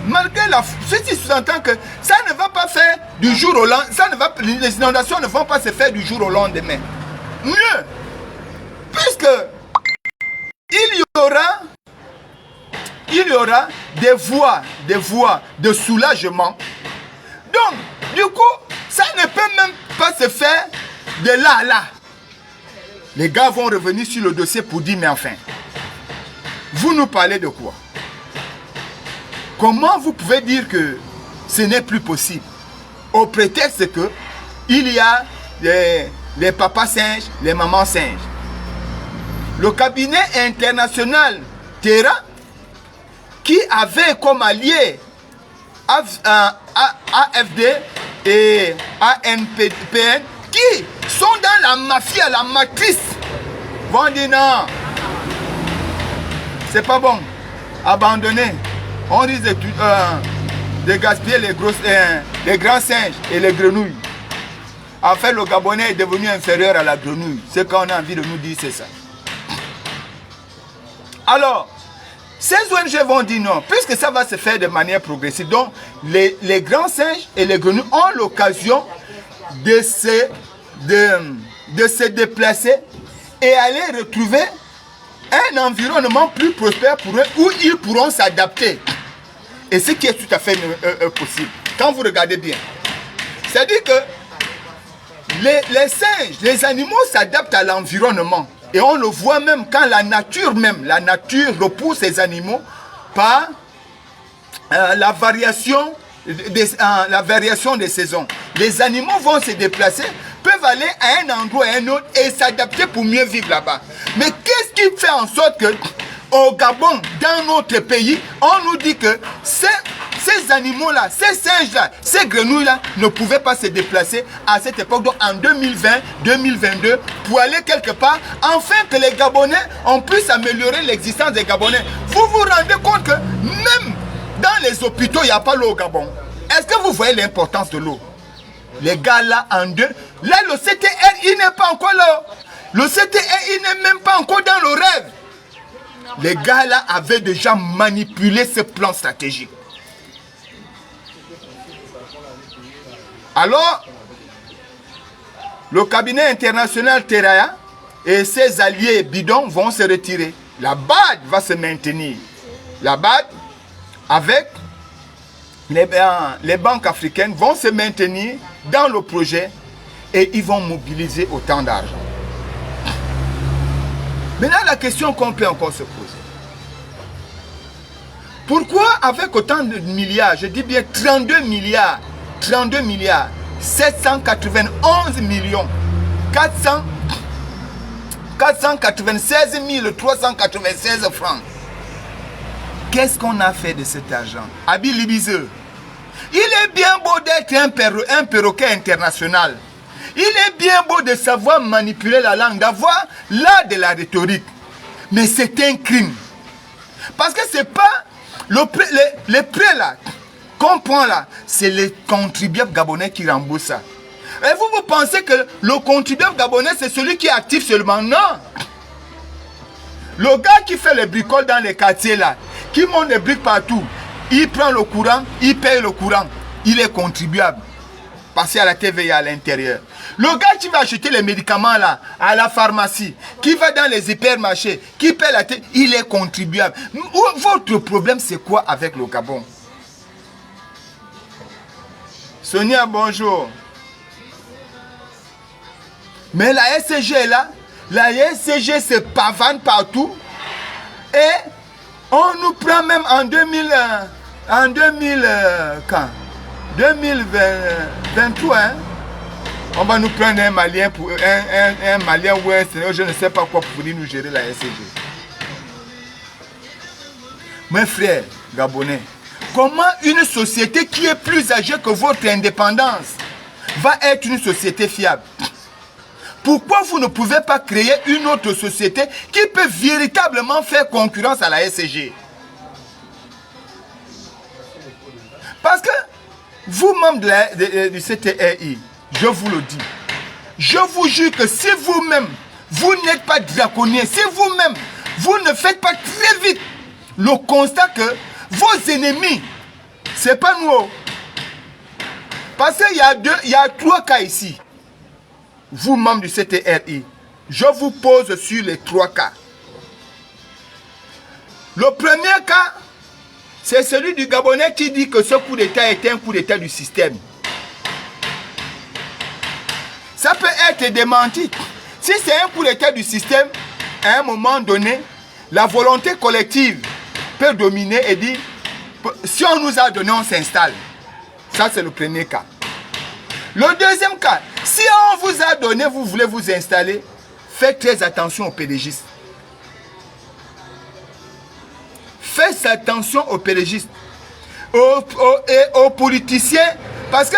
malgré ceci sous-entend que ça ne va pas faire du jour au lendemain, les inondations ne vont pas se faire du jour au lendemain. Mieux, puisque il y aura des voies de soulagement. Donc, du coup, ça ne peut même pas se faire de là à là. Les gars vont revenir sur le dossier pour dire, mais enfin, vous nous parlez de quoi? Comment vous pouvez dire que ce n'est plus possible? au prétexte que il y a les papas singes, les mamans singes. Le cabinet international Terra, qui avait comme allié AFD et ANPN, qui sont dans la mafia, la matrice, vont dire non, c'est pas bon, abandonner. On risque de gaspiller les grands singes et les grenouilles. En fait, le Gabonais est devenu inférieur à la grenouille. Ce qu'on a envie de nous dire, c'est ça. Alors, ces ONG vont dire non, puisque ça va se faire de manière progressive. Donc, les grands singes et les grenouilles ont l'occasion de se déplacer et aller retrouver un environnement plus prospère pour eux où ils pourront s'adapter. Et ce qui est tout à fait possible. Quand vous regardez bien, c'est-à-dire que les singes, les animaux s'adaptent à l'environnement. Et on le voit même quand la nature repousse les animaux par la variation des saisons. Les animaux vont se déplacer, peuvent aller à un endroit et à un autre et s'adapter pour mieux vivre là-bas. Mais qu'est-ce qui fait en sorte que au Gabon, dans notre pays, on nous dit que ces animaux-là, ces singes-là, ces grenouilles-là ne pouvaient pas se déplacer à cette époque, donc en 2020, 2022, pour aller quelque part, afin que les Gabonais, on puisse améliorer l'existence des Gabonais. Vous vous rendez compte que même dans les hôpitaux, il n'y a pas l'eau au Gabon. Est-ce que vous voyez l'importance de l'eau? Les gars là, en deux, là le CTR, il n'est pas encore là. Le CTR, il n'est même pas encore dans le rêve. Les gars là avaient déjà manipulé ce plan stratégique. Alors, le cabinet international Terra et ses alliés bidons vont se retirer. La BAD va se maintenir. La BAD, avec les banques africaines, vont se maintenir dans le projet et ils vont mobiliser autant d'argent. Maintenant, la question qu'on peut encore se poser. Pourquoi avec autant de milliards, je dis bien 32 milliards, 791 millions, 496 396 francs. Qu'est-ce qu'on a fait de cet argent? Abi Libizeux, il est bien beau d'être un perroquet international. Il est bien beau de savoir manipuler la langue, d'avoir l'art de la rhétorique. Mais c'est un crime. Parce que c'est pas les prêts là qu'on prend là, c'est les contribuables gabonais qui remboursent ça. Et vous pensez que le contribuable gabonais c'est celui qui est actif seulement? Non. Le gars qui fait les bricoles dans les quartiers là, qui monte les briques partout, il prend le courant, il paye le courant, il est contribuable. Passer à la TVA à l'intérieur. Le gars qui va acheter les médicaments là, à la pharmacie, qui va dans les hypermarchés, qui paie la TVA, il est contribuable. Votre problème c'est quoi avec le Gabon? Sonia, bonjour. Mais la SCG est là, la SCG se pavane partout et on nous prend même en 2023, hein, on va nous prendre un Malien, un Malien ou un Sénégal, je ne sais pas quoi, pour venir nous gérer la SCG. Mes frères gabonais, comment une société qui est plus âgée que votre indépendance va être une société fiable? Pourquoi vous ne pouvez pas créer une autre société qui peut véritablement faire concurrence à la SCG? Parce que vous, membres du CTRI, je vous le dis, je vous jure que si vous-même, vous n'êtes pas draconien, si vous-même, vous ne faites pas très vite le constat que vos ennemis, ce n'est pas nous. Parce qu'il y a 3 cas ici. Vous, membres du CTRI, je vous pose sur les 3 cas. Le premier cas, c'est celui du Gabonais qui dit que ce coup d'État était un coup d'État du système. Ça peut être démenti. Si c'est un coup d'État du système, à un moment donné, la volonté collective peut dominer et dire, si on nous a donné, on s'installe. Ça, c'est le premier cas. Le deuxième cas, si on vous a donné, vous voulez vous installer, faites très attention aux pédégistes. Faites attention aux pédégistes et aux politiciens, parce que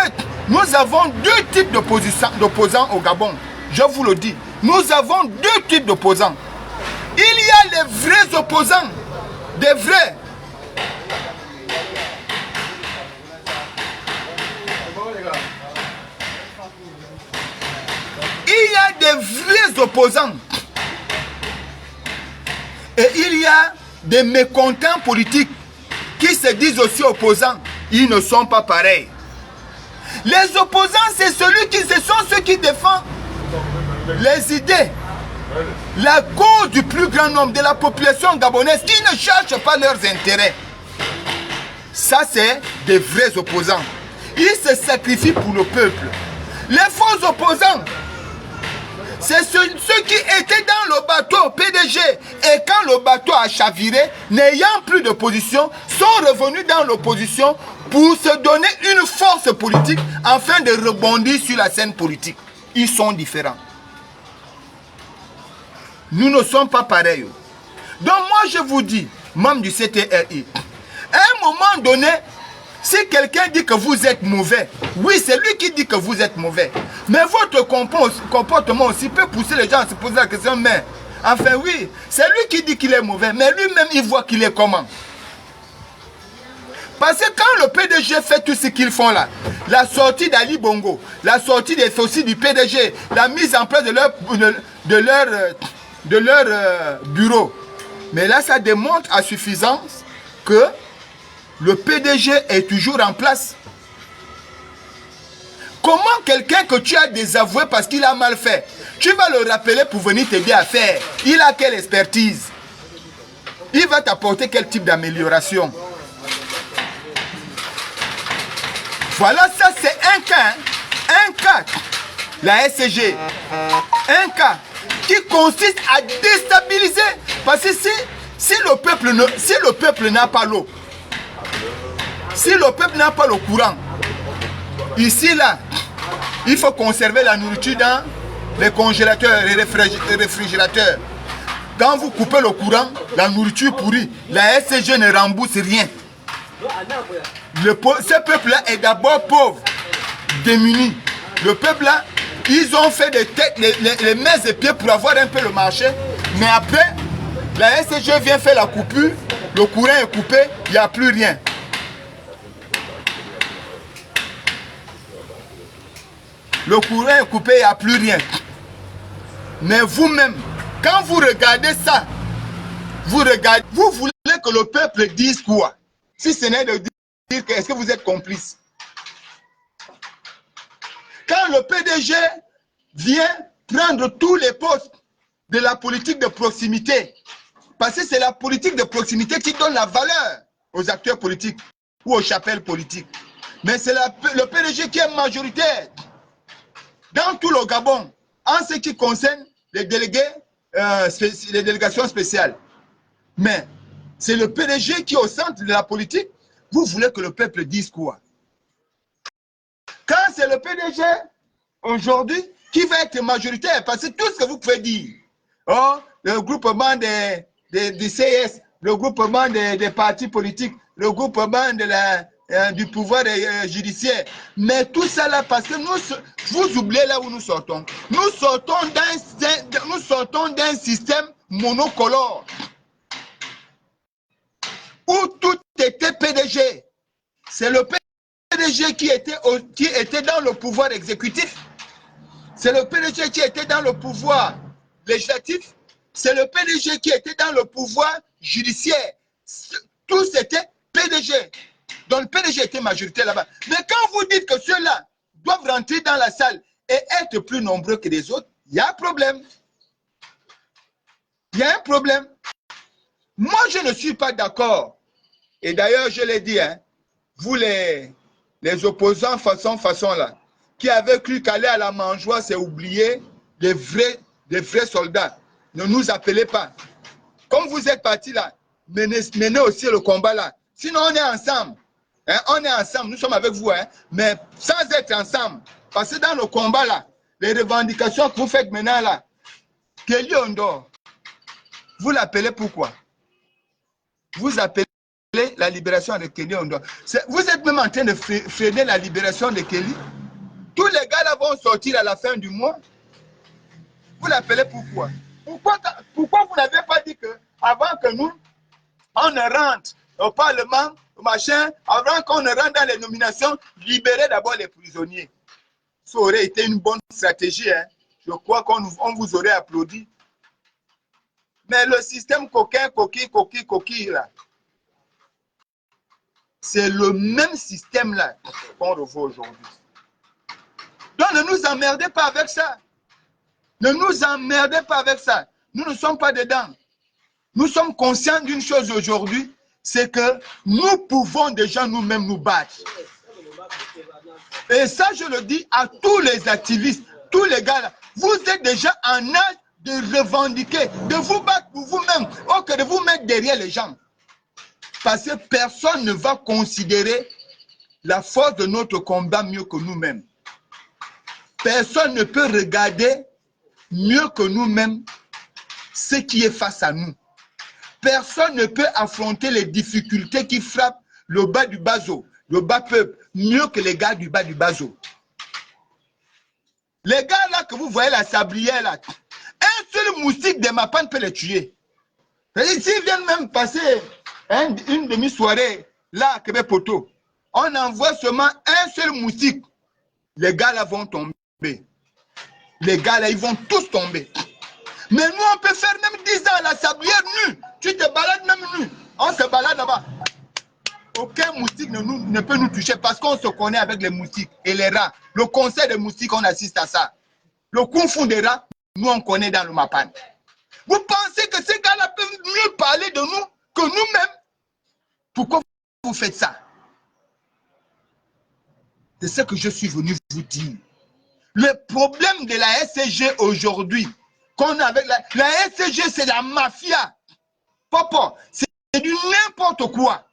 nous avons deux types d'opposants au Gabon. Je vous le dis, nous avons deux types d'opposants. Il y a les vrais opposants, des vrais. Il y a des vrais opposants. Et il y a des mécontents politiques qui se disent aussi opposants. Ils ne sont pas pareils. Les opposants, ce sont ceux qui défendent les idées, la cause du plus grand nombre de la population gabonaise, qui ne cherchent pas leurs intérêts. Ça, c'est des vrais opposants. Ils se sacrifient pour le peuple. Les faux opposants, c'est ceux qui étaient dans le bateau PDG et quand le bateau a chaviré, n'ayant plus de position, sont revenus dans l'opposition pour se donner une force politique afin de rebondir sur la scène politique. Ils sont différents. Nous ne sommes pas pareils. Donc moi je vous dis, membre du CTRI, à un moment donné, si quelqu'un dit que vous êtes mauvais, oui, c'est lui qui dit que vous êtes mauvais. Mais votre comportement aussi peut pousser les gens à se poser la question, mais enfin oui, c'est lui qui dit qu'il est mauvais, mais lui-même il voit qu'il est comment. Parce que quand le PDG fait tout ce qu'ils font là, la sortie d'Ali Bongo, la sortie des fossiles du PDG, la mise en place de leur bureau, mais là ça démontre à suffisance que le PDG est toujours en place. Comment quelqu'un que tu as désavoué parce qu'il a mal fait, tu vas le rappeler pour venir t'aider à faire? Il a quelle expertise? Il va t'apporter quel type d'amélioration? Voilà, ça c'est un cas. Un cas. La SCG. Un cas qui consiste à déstabiliser. Parce que si le peuple n'a pas l'eau, si le peuple n'a pas le courant, ici, là, il faut conserver la nourriture dans les congélateurs et les réfrigérateurs. Quand vous coupez le courant, la nourriture pourrit. La SCG ne rembourse rien. Ce peuple-là est d'abord pauvre, démuni. Le peuple-là, ils ont fait des têtes, les mains et pieds pour avoir un peu le marché. Mais après, la SCG vient faire la coupure, le courant est coupé, il n'y a plus rien. Le courant est coupé, il n'y a plus rien. Mais vous-même, quand vous regardez ça, vous voulez que le peuple dise quoi? Si ce n'est de dire que est-ce que vous êtes complice? Quand le PDG vient prendre tous les postes de la politique de proximité, parce que c'est la politique de proximité qui donne la valeur aux acteurs politiques ou aux chapelles politiques. Mais c'est le PDG qui est majoritaire dans tout le Gabon en ce qui concerne les délégués, les délégations spéciales. Mais c'est le PDG qui est au centre de la politique. Vous voulez que le peuple dise quoi? Quand c'est le PDG aujourd'hui qui va être majoritaire, parce que tout ce que vous pouvez dire, oh, le groupement des CS, le groupement des partis politiques, le groupement du pouvoir judiciaire, mais tout ça là, parce que vous oubliez là où nous sortons. Nous sortons d'un système monocolore où tout était PDG. C'est le PDG qui était dans le pouvoir exécutif. C'est le PDG qui était dans le pouvoir législatif. C'est le PDG qui était dans le pouvoir judiciaire. Tous étaient PDG. Donc le PDG était majoritaire là-bas. Mais quand vous dites que ceux-là doivent rentrer dans la salle et être plus nombreux que les autres, il y a un problème. Il y a un problème. Moi, je ne suis pas d'accord. Et d'ailleurs, je l'ai dit, hein, vous les opposants façon là, qui avaient cru qu'aller à la mangeoire, c'est oublier les vrais soldats. Ne nous appelez pas. Comme vous êtes partis là, menez aussi le combat là. Sinon, on est ensemble. Hein, on est ensemble, nous sommes avec vous. Hein, mais sans être ensemble, Parce que dans le combat là, les revendications que vous faites maintenant là, Kelly Ondor, vous l'appelez pourquoi? Vous appelez la libération de Kelly Ondor. Vous êtes même en train de freiner la libération de Kelly. Tous les gars là vont sortir à la fin du mois. Vous l'appelez pourquoi? Pourquoi vous n'avez pas dit que avant que nous, on ne rentre au Parlement, au machin, avant qu'on ne rentre dans les nominations, libérer d'abord les prisonniers? Ça aurait été une bonne stratégie. Hein. Je crois qu'on vous aurait applaudi. Mais le système coquin, coquille, là, c'est le même système là qu'on revoit aujourd'hui. Donc ne nous emmerdez pas avec ça. Ne nous emmerdez pas avec ça. Nous ne sommes pas dedans. Nous sommes conscients d'une chose aujourd'hui, c'est que nous pouvons déjà nous-mêmes nous battre. Et ça, je le dis à tous les activistes, tous les gars là. Vous êtes déjà en âge de revendiquer, de vous battre pour vous-même, ou que de vous mettre derrière les gens. Parce que personne ne va considérer la force de notre combat mieux que nous-mêmes. Personne ne peut regarder mieux que nous-mêmes ce qui est face à nous. Personne ne peut affronter les difficultés qui frappent le bas du bateau, le bas peuple, mieux que les gars du bas du bateau. Les gars là que vous voyez, la sablière là, un seul moustique de ma panne peut les tuer. S'ils viennent même passer une demi-soirée là à Québec Poteau, on envoie seulement un seul moustique. Les gars là vont tomber. Les gars là, ils vont tous tomber. Mais nous, on peut faire même 10 ans à la sablière nue. Tu te balades même nu. On se balade là-bas. Aucun moustique ne peut nous toucher parce qu'on se connaît avec les moustiques et les rats. Le conseil des moustiques, on assiste à ça. Le kung fu des rats, nous, on connaît dans le Mapan. Vous pensez que ces gars-là peuvent mieux parler de nous que nous-mêmes? Pourquoi vous faites ça? C'est ce que je suis venu vous dire. Le problème de la SCG aujourd'hui, qu'on a avec la SCG, c'est la mafia. Papa, c'est du n'importe quoi.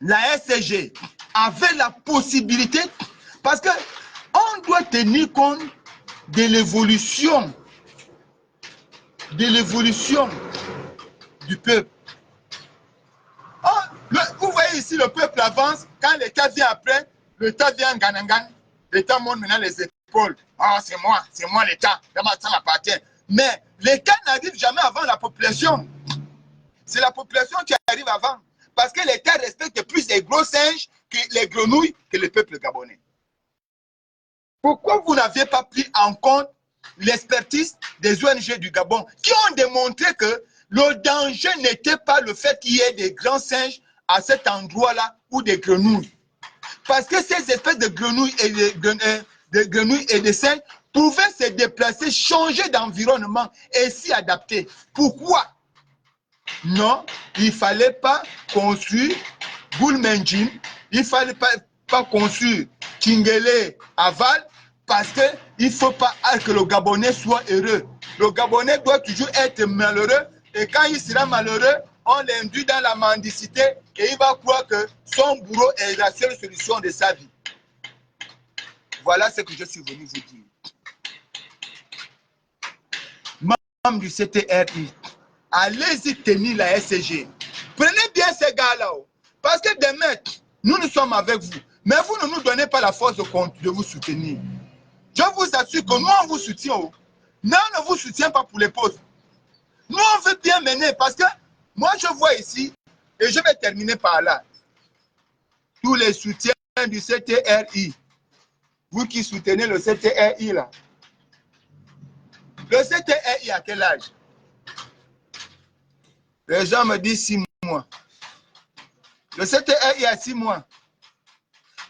La SCG avait la possibilité, parce que on doit tenir compte de l'évolution du peuple. Vous voyez ici, le peuple avance, quand l'État vient après, l'État vient en ganangan, l'État monte maintenant les épaules. Ah, c'est moi l'État, ça m'appartient. Mais l'État n'arrive jamais avant la population. C'est la population qui arrive avant. Parce que l'État respecte plus les gros singes, que les grenouilles, que le peuple gabonais. Pourquoi vous n'aviez pas pris en compte l'expertise des ONG du Gabon qui ont démontré que le danger n'était pas le fait qu'il y ait des grands singes à cet endroit-là ou des grenouilles. Parce que ces espèces de grenouilles et de singes pouvaient se déplacer, changer d'environnement et s'y adapter. Pourquoi? Non, il ne fallait pas construire Boulmenjin, il ne fallait pas construire Tingele Aval, parce qu'il ne faut pas que le Gabonais soit heureux. Le Gabonais doit toujours être malheureux, et quand il sera malheureux, on l'induit dans la mendicité et il va croire que son bourreau est la seule solution de sa vie. Voilà ce que je suis venu vous dire. Membre du CTRI, allez-y tenir la SCG. Prenez bien ces gars-là. Parce que demain, nous sommes avec vous. Mais vous ne nous donnez pas la force de vous soutenir. Je vous assure que nous, on vous soutient. Mais on ne vous soutient pas pour les postes. Nous, on veut bien mener. Parce que moi, je vois ici, et je vais terminer par là, tous les soutiens du CTRI. Vous qui soutenez le CTRI, là. Le CTRI, à quel âge? Les gens me disent 6 mois. Le CTRI a 6 mois.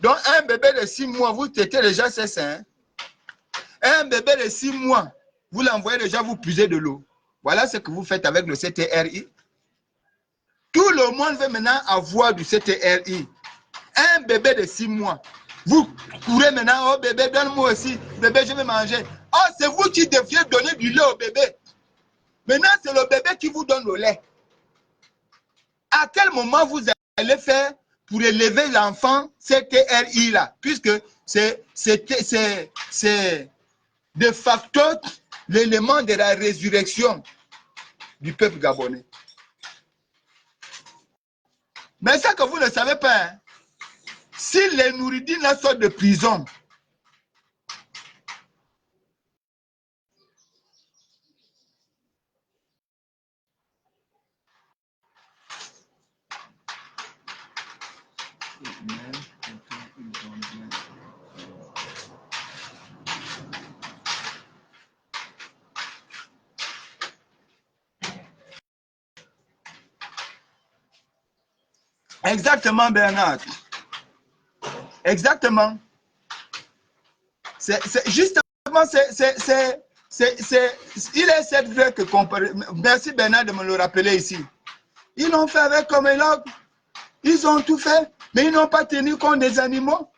Donc, un bébé de 6 mois, vous tétez déjà ses seins. Un bébé de 6 mois, vous l'envoyez déjà vous puiser de l'eau. Voilà ce que vous faites avec le CTRI. Tout le monde veut maintenant avoir du CTRI. Un bébé de 6 mois. Vous courez maintenant, oh bébé, donne-moi aussi. Bébé, je vais manger. Oh, c'est vous qui deviez donner du lait au bébé. Maintenant, c'est le bébé qui vous donne le lait. À quel moment vous allez faire pour élever l'enfant CTRI là, puisque c'est de facto l'élément de la résurrection du peuple gabonais. Mais ça que vous ne savez pas, hein, si les Nouridines sortent de prison, exactement Bernard, exactement. Justement, il est cette vrai que comparer. Merci Bernard de me le rappeler ici. Ils l'ont fait avec Comelog, ils ont tout fait, mais ils n'ont pas tenu compte des animaux.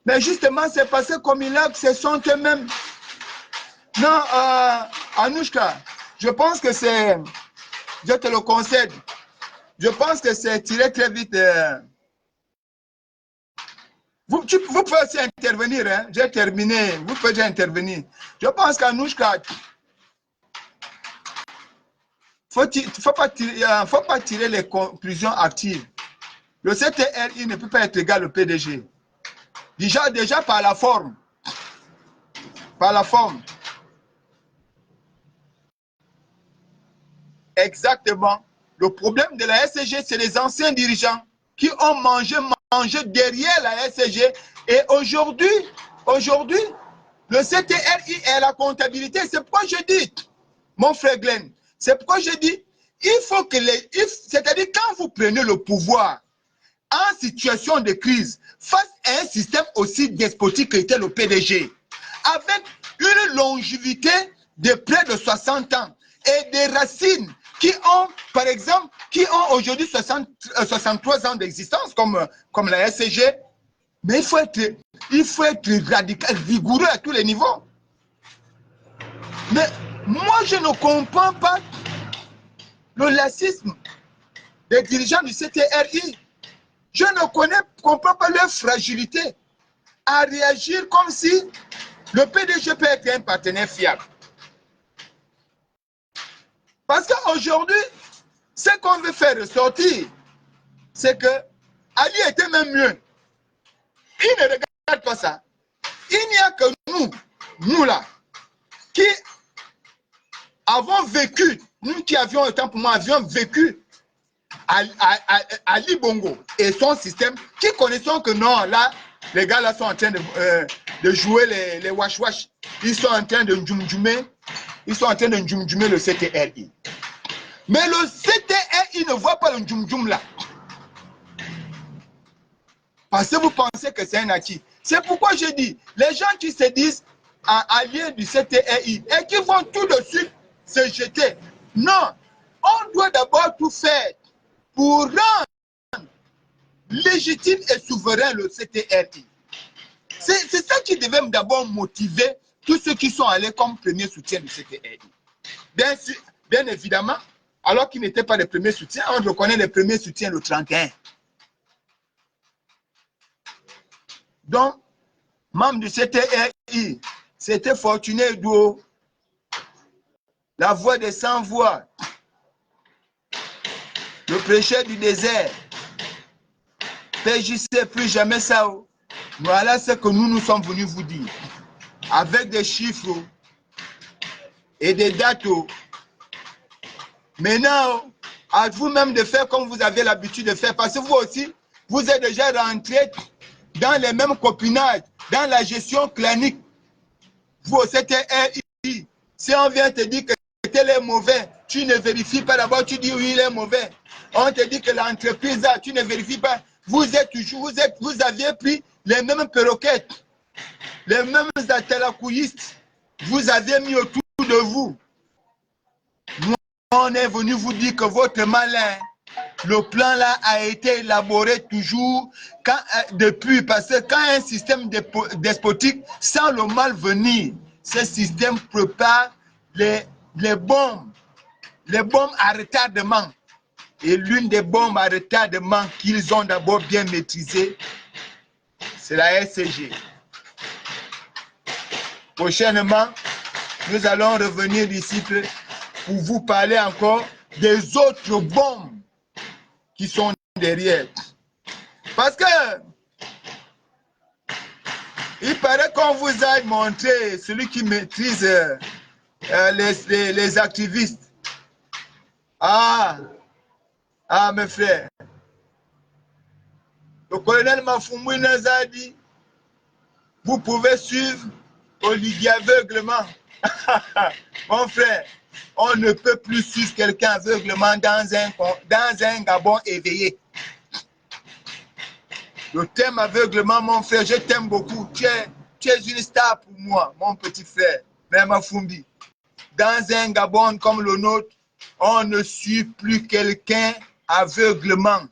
Mais justement, c'est parce que Comelog, ce sont eux-mêmes. Non, Anouchka, je pense que c'est, je te le concède, je pense que c'est tiré très vite. Vous pouvez aussi intervenir, hein? J'ai terminé, vous pouvez intervenir. Je pense qu'Anouchka, il ne faut pas tirer les conclusions actives. Le CTRI ne peut pas être égal au PDG. Déjà par la forme. Par la forme. Exactement. Le problème de la SCG, c'est les anciens dirigeants qui ont mangé derrière la SCG. Et aujourd'hui, le CTRI est la comptabilité. C'est pourquoi je dis, mon frère Glenn, c'est pourquoi je dis, il faut que c'est-à-dire quand vous prenez le pouvoir en situation de crise, face à un système aussi despotique que était le PDG, avec une longévité de près de 60 ans et des racines qui ont, par exemple, qui ont aujourd'hui 63 ans d'existence, comme la SCG, mais il faut être radical, rigoureux à tous les niveaux. Mais moi, je ne comprends pas le lacisme des dirigeants du CTRI. Je ne comprends pas leur fragilité à réagir comme si le PDG peut être un partenaire fiable. Parce qu'aujourd'hui, ce qu'on veut faire ressortir, c'est que Ali était même mieux. Il ne regarde pas ça. Il n'y a que nous là, qui avons vécu, nous qui avions, autant pour moi, avions vécu Ali Bongo et son système, qui connaissons que non, là, les gars là sont en train de jouer les wash-wash. Ils sont en train de djoum-djoumer. Ils sont en train de djoum-djoumer le CTRI. Mais le CTRI ne voit pas le djoum-djoum là. Parce que vous pensez que c'est un acquis. C'est pourquoi je dis, les gens qui se disent alliés du CTRI et qui vont tout de suite se jeter. Non, on doit d'abord tout faire pour rendre légitime et souverain le CTRI. C'est ça qui devait d'abord motiver tous ceux qui sont allés comme premier soutien du CTRI. Bien évidemment, alors qu'ils n'étaient pas les premiers soutiens, on reconnaît les premiers soutiens le 31. Donc, membre du CTRI, c'était Fortuné Douo, la voix des sans-voix, le prêcheur du désert. PJC, plus jamais ça. Voilà ce que nous sommes venus vous dire. Avec des chiffres et des dates. Maintenant, à vous-même de faire comme vous avez l'habitude de faire. Parce que vous aussi, vous êtes déjà rentré dans les mêmes copinages, dans la gestion clanique. Vous, c'était RI. Si on vient te dire que tel est mauvais, tu ne vérifies pas d'abord, tu dis oui, il est mauvais. On te dit que l'entreprise a, tu ne vérifies pas. Vous êtes toujours, vous aviez pris les mêmes perroquettes, les mêmes atalakouillistes. Vous avez mis autour de vous. Nous, on est venu vous dire que votre malin, le plan là a été élaboré toujours depuis, parce que quand un système despotique sans le mal venir, ce système prépare les bombes à retardement. Et l'une des bombes à retardement qu'ils ont d'abord bien maîtrisées, c'est la SCG. Prochainement, nous allons revenir ici pour vous parler encore des autres bombes qui sont derrière. Parce que il paraît qu'on vous a montré celui qui maîtrise les activistes. Mes frères. Le colonel Mafoumou Nazadi, vous pouvez suivre Olivier aveuglement. Mon frère, on ne peut plus suivre quelqu'un aveuglement dans un Gabon éveillé. Le thème aveuglement, mon frère, je t'aime beaucoup. Tu es une star pour moi, mon petit frère, même Fumbi. Dans un Gabon comme le nôtre, on ne suit plus quelqu'un aveuglement.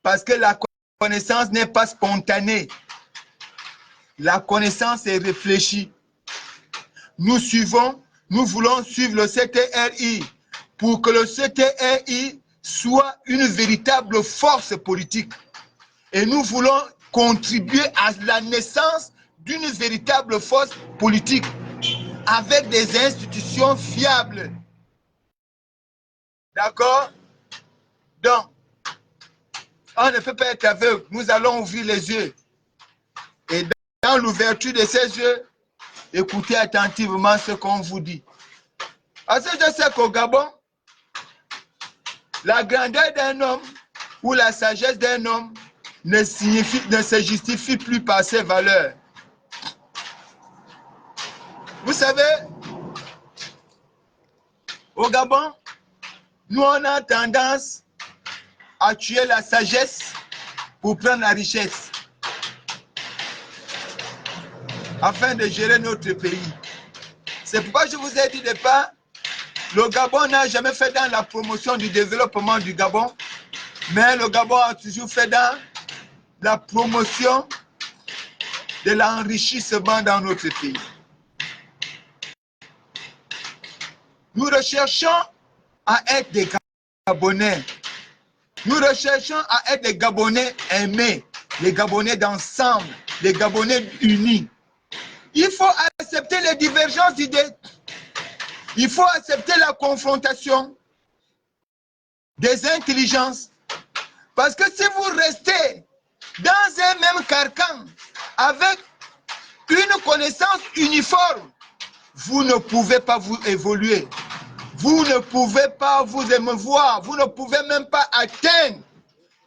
Parce que la connaissance n'est pas spontanée. La connaissance est réfléchie. Nous voulons suivre le CTRI pour que le CTRI soit une véritable force politique. Et nous voulons contribuer à la naissance d'une véritable force politique avec des institutions fiables. D'accord? Donc, on ne peut pas être aveugle. Nous allons ouvrir les yeux. Et dans l'ouverture de ces yeux, écoutez attentivement ce qu'on vous dit. Parce que je sais qu'au Gabon, la grandeur d'un homme ou la sagesse d'un homme ne se justifie plus par ses valeurs. Vous savez, au Gabon, nous on a tendance à tuer la sagesse pour prendre la richesse, afin de gérer notre pays. C'est pourquoi je vous ai dit de départ, le Gabon n'a jamais fait dans la promotion du développement du Gabon, mais le Gabon a toujours fait dans la promotion de l'enrichissement dans notre pays. Nous recherchons à être des Gabonais. Nous recherchons à être des Gabonais aimés, les Gabonais d'ensemble, les Gabonais unis. Il faut accepter les divergences d'idées. Il faut accepter la confrontation des intelligences. Parce que si vous restez dans un même carcan avec une connaissance uniforme, vous ne pouvez pas vous évoluer. Vous ne pouvez pas vous émouvoir. Vous ne pouvez même pas atteindre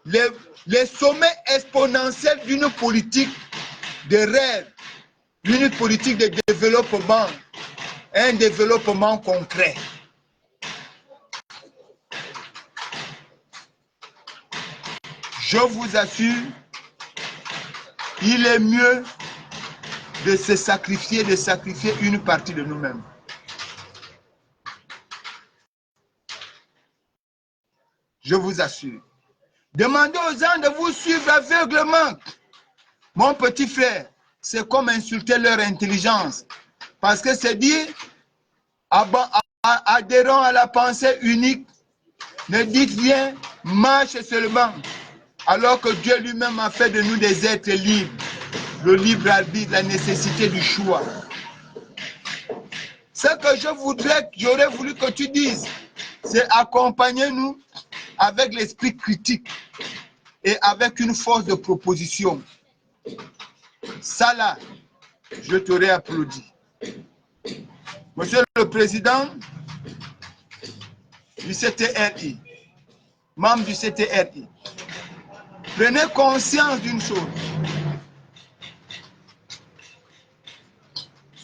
les sommets exponentiels d'une politique de rêve, d'une politique de développement, un développement concret. Je vous assure, il est mieux de se sacrifier, de sacrifier une partie de nous-mêmes. Je vous assure. Demandez aux gens de vous suivre aveuglement. Mon petit frère, c'est comme insulter leur intelligence. Parce que c'est dire, adhérons à la pensée unique, ne dites rien, marche seulement. Alors que Dieu lui-même a fait de nous des êtres libres. Le libre arbitre, la nécessité du choix. Ce que j'aurais voulu que tu dises, c'est accompagner-nous avec l'esprit critique et avec une force de proposition. Ça là, je t'aurais applaudi. Monsieur le Président du CTRI, membre du CTRI, prenez conscience d'une chose.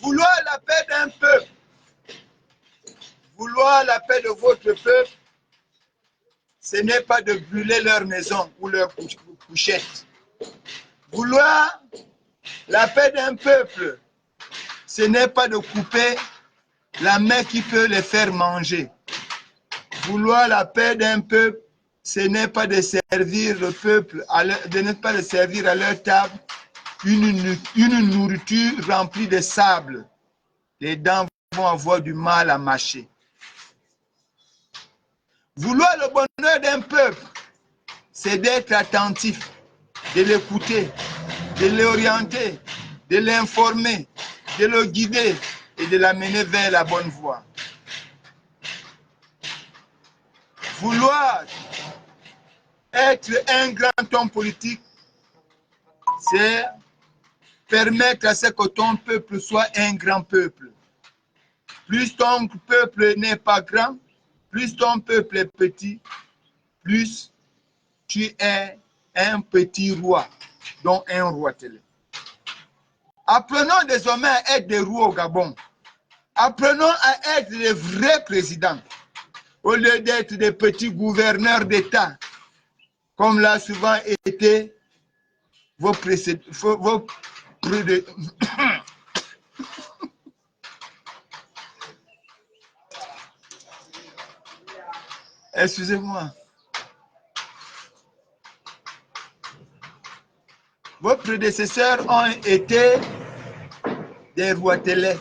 Vouloir la paix d'un peuple, vouloir la paix de votre peuple, ce n'est pas de brûler leur maison ou leur couchette. Vouloir la paix d'un peuple, ce n'est pas de couper la main qui peut les faire manger. Vouloir la paix d'un peuple, ce n'est pas de servir le peuple, de ne pas de servir à leur table une nourriture remplie de sable. Les dents vont avoir du mal à mâcher. Vouloir le bonheur d'un peuple, c'est d'être attentif, de l'écouter, de l'orienter, de l'informer, de le guider et de l'amener vers la bonne voie. Vouloir être un grand homme politique, c'est permettre à ce que ton peuple soit un grand peuple. Plus ton peuple n'est pas grand, plus ton peuple est petit, plus tu es un petit roi, donc un roi télé. Apprenons désormais à être des rois au Gabon. Apprenons à être des vrais présidents, au lieu d'être des petits gouverneurs d'État, comme l'a souvent été vos précédents. Excusez-moi. Vos prédécesseurs ont été des rois télé,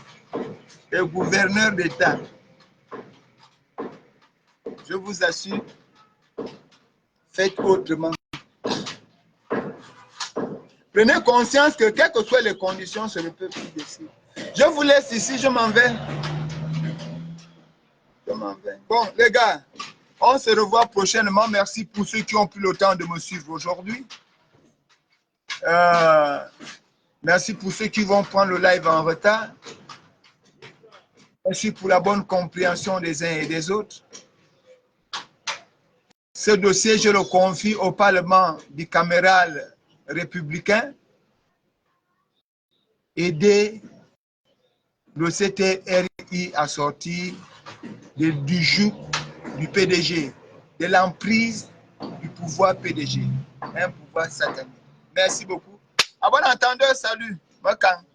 des gouverneurs d'État. Je vous assure, faites autrement. Prenez conscience que quelles que soient les conditions, c'est le peuple qui décide. Je vous laisse ici, je m'en vais. Bon, les gars, on se revoit prochainement. Merci pour ceux qui ont pris le temps de me suivre aujourd'hui. Merci pour ceux qui vont prendre le live en retard. Merci pour la bonne compréhension des uns et des autres. Ce dossier, je le confie au Parlement bicaméral républicain. Aider le CTRI à sortir du joug du PDG, de l'emprise du pouvoir PDG, un pouvoir satanique. Merci beaucoup. À bon entendeur, salut. Welcome.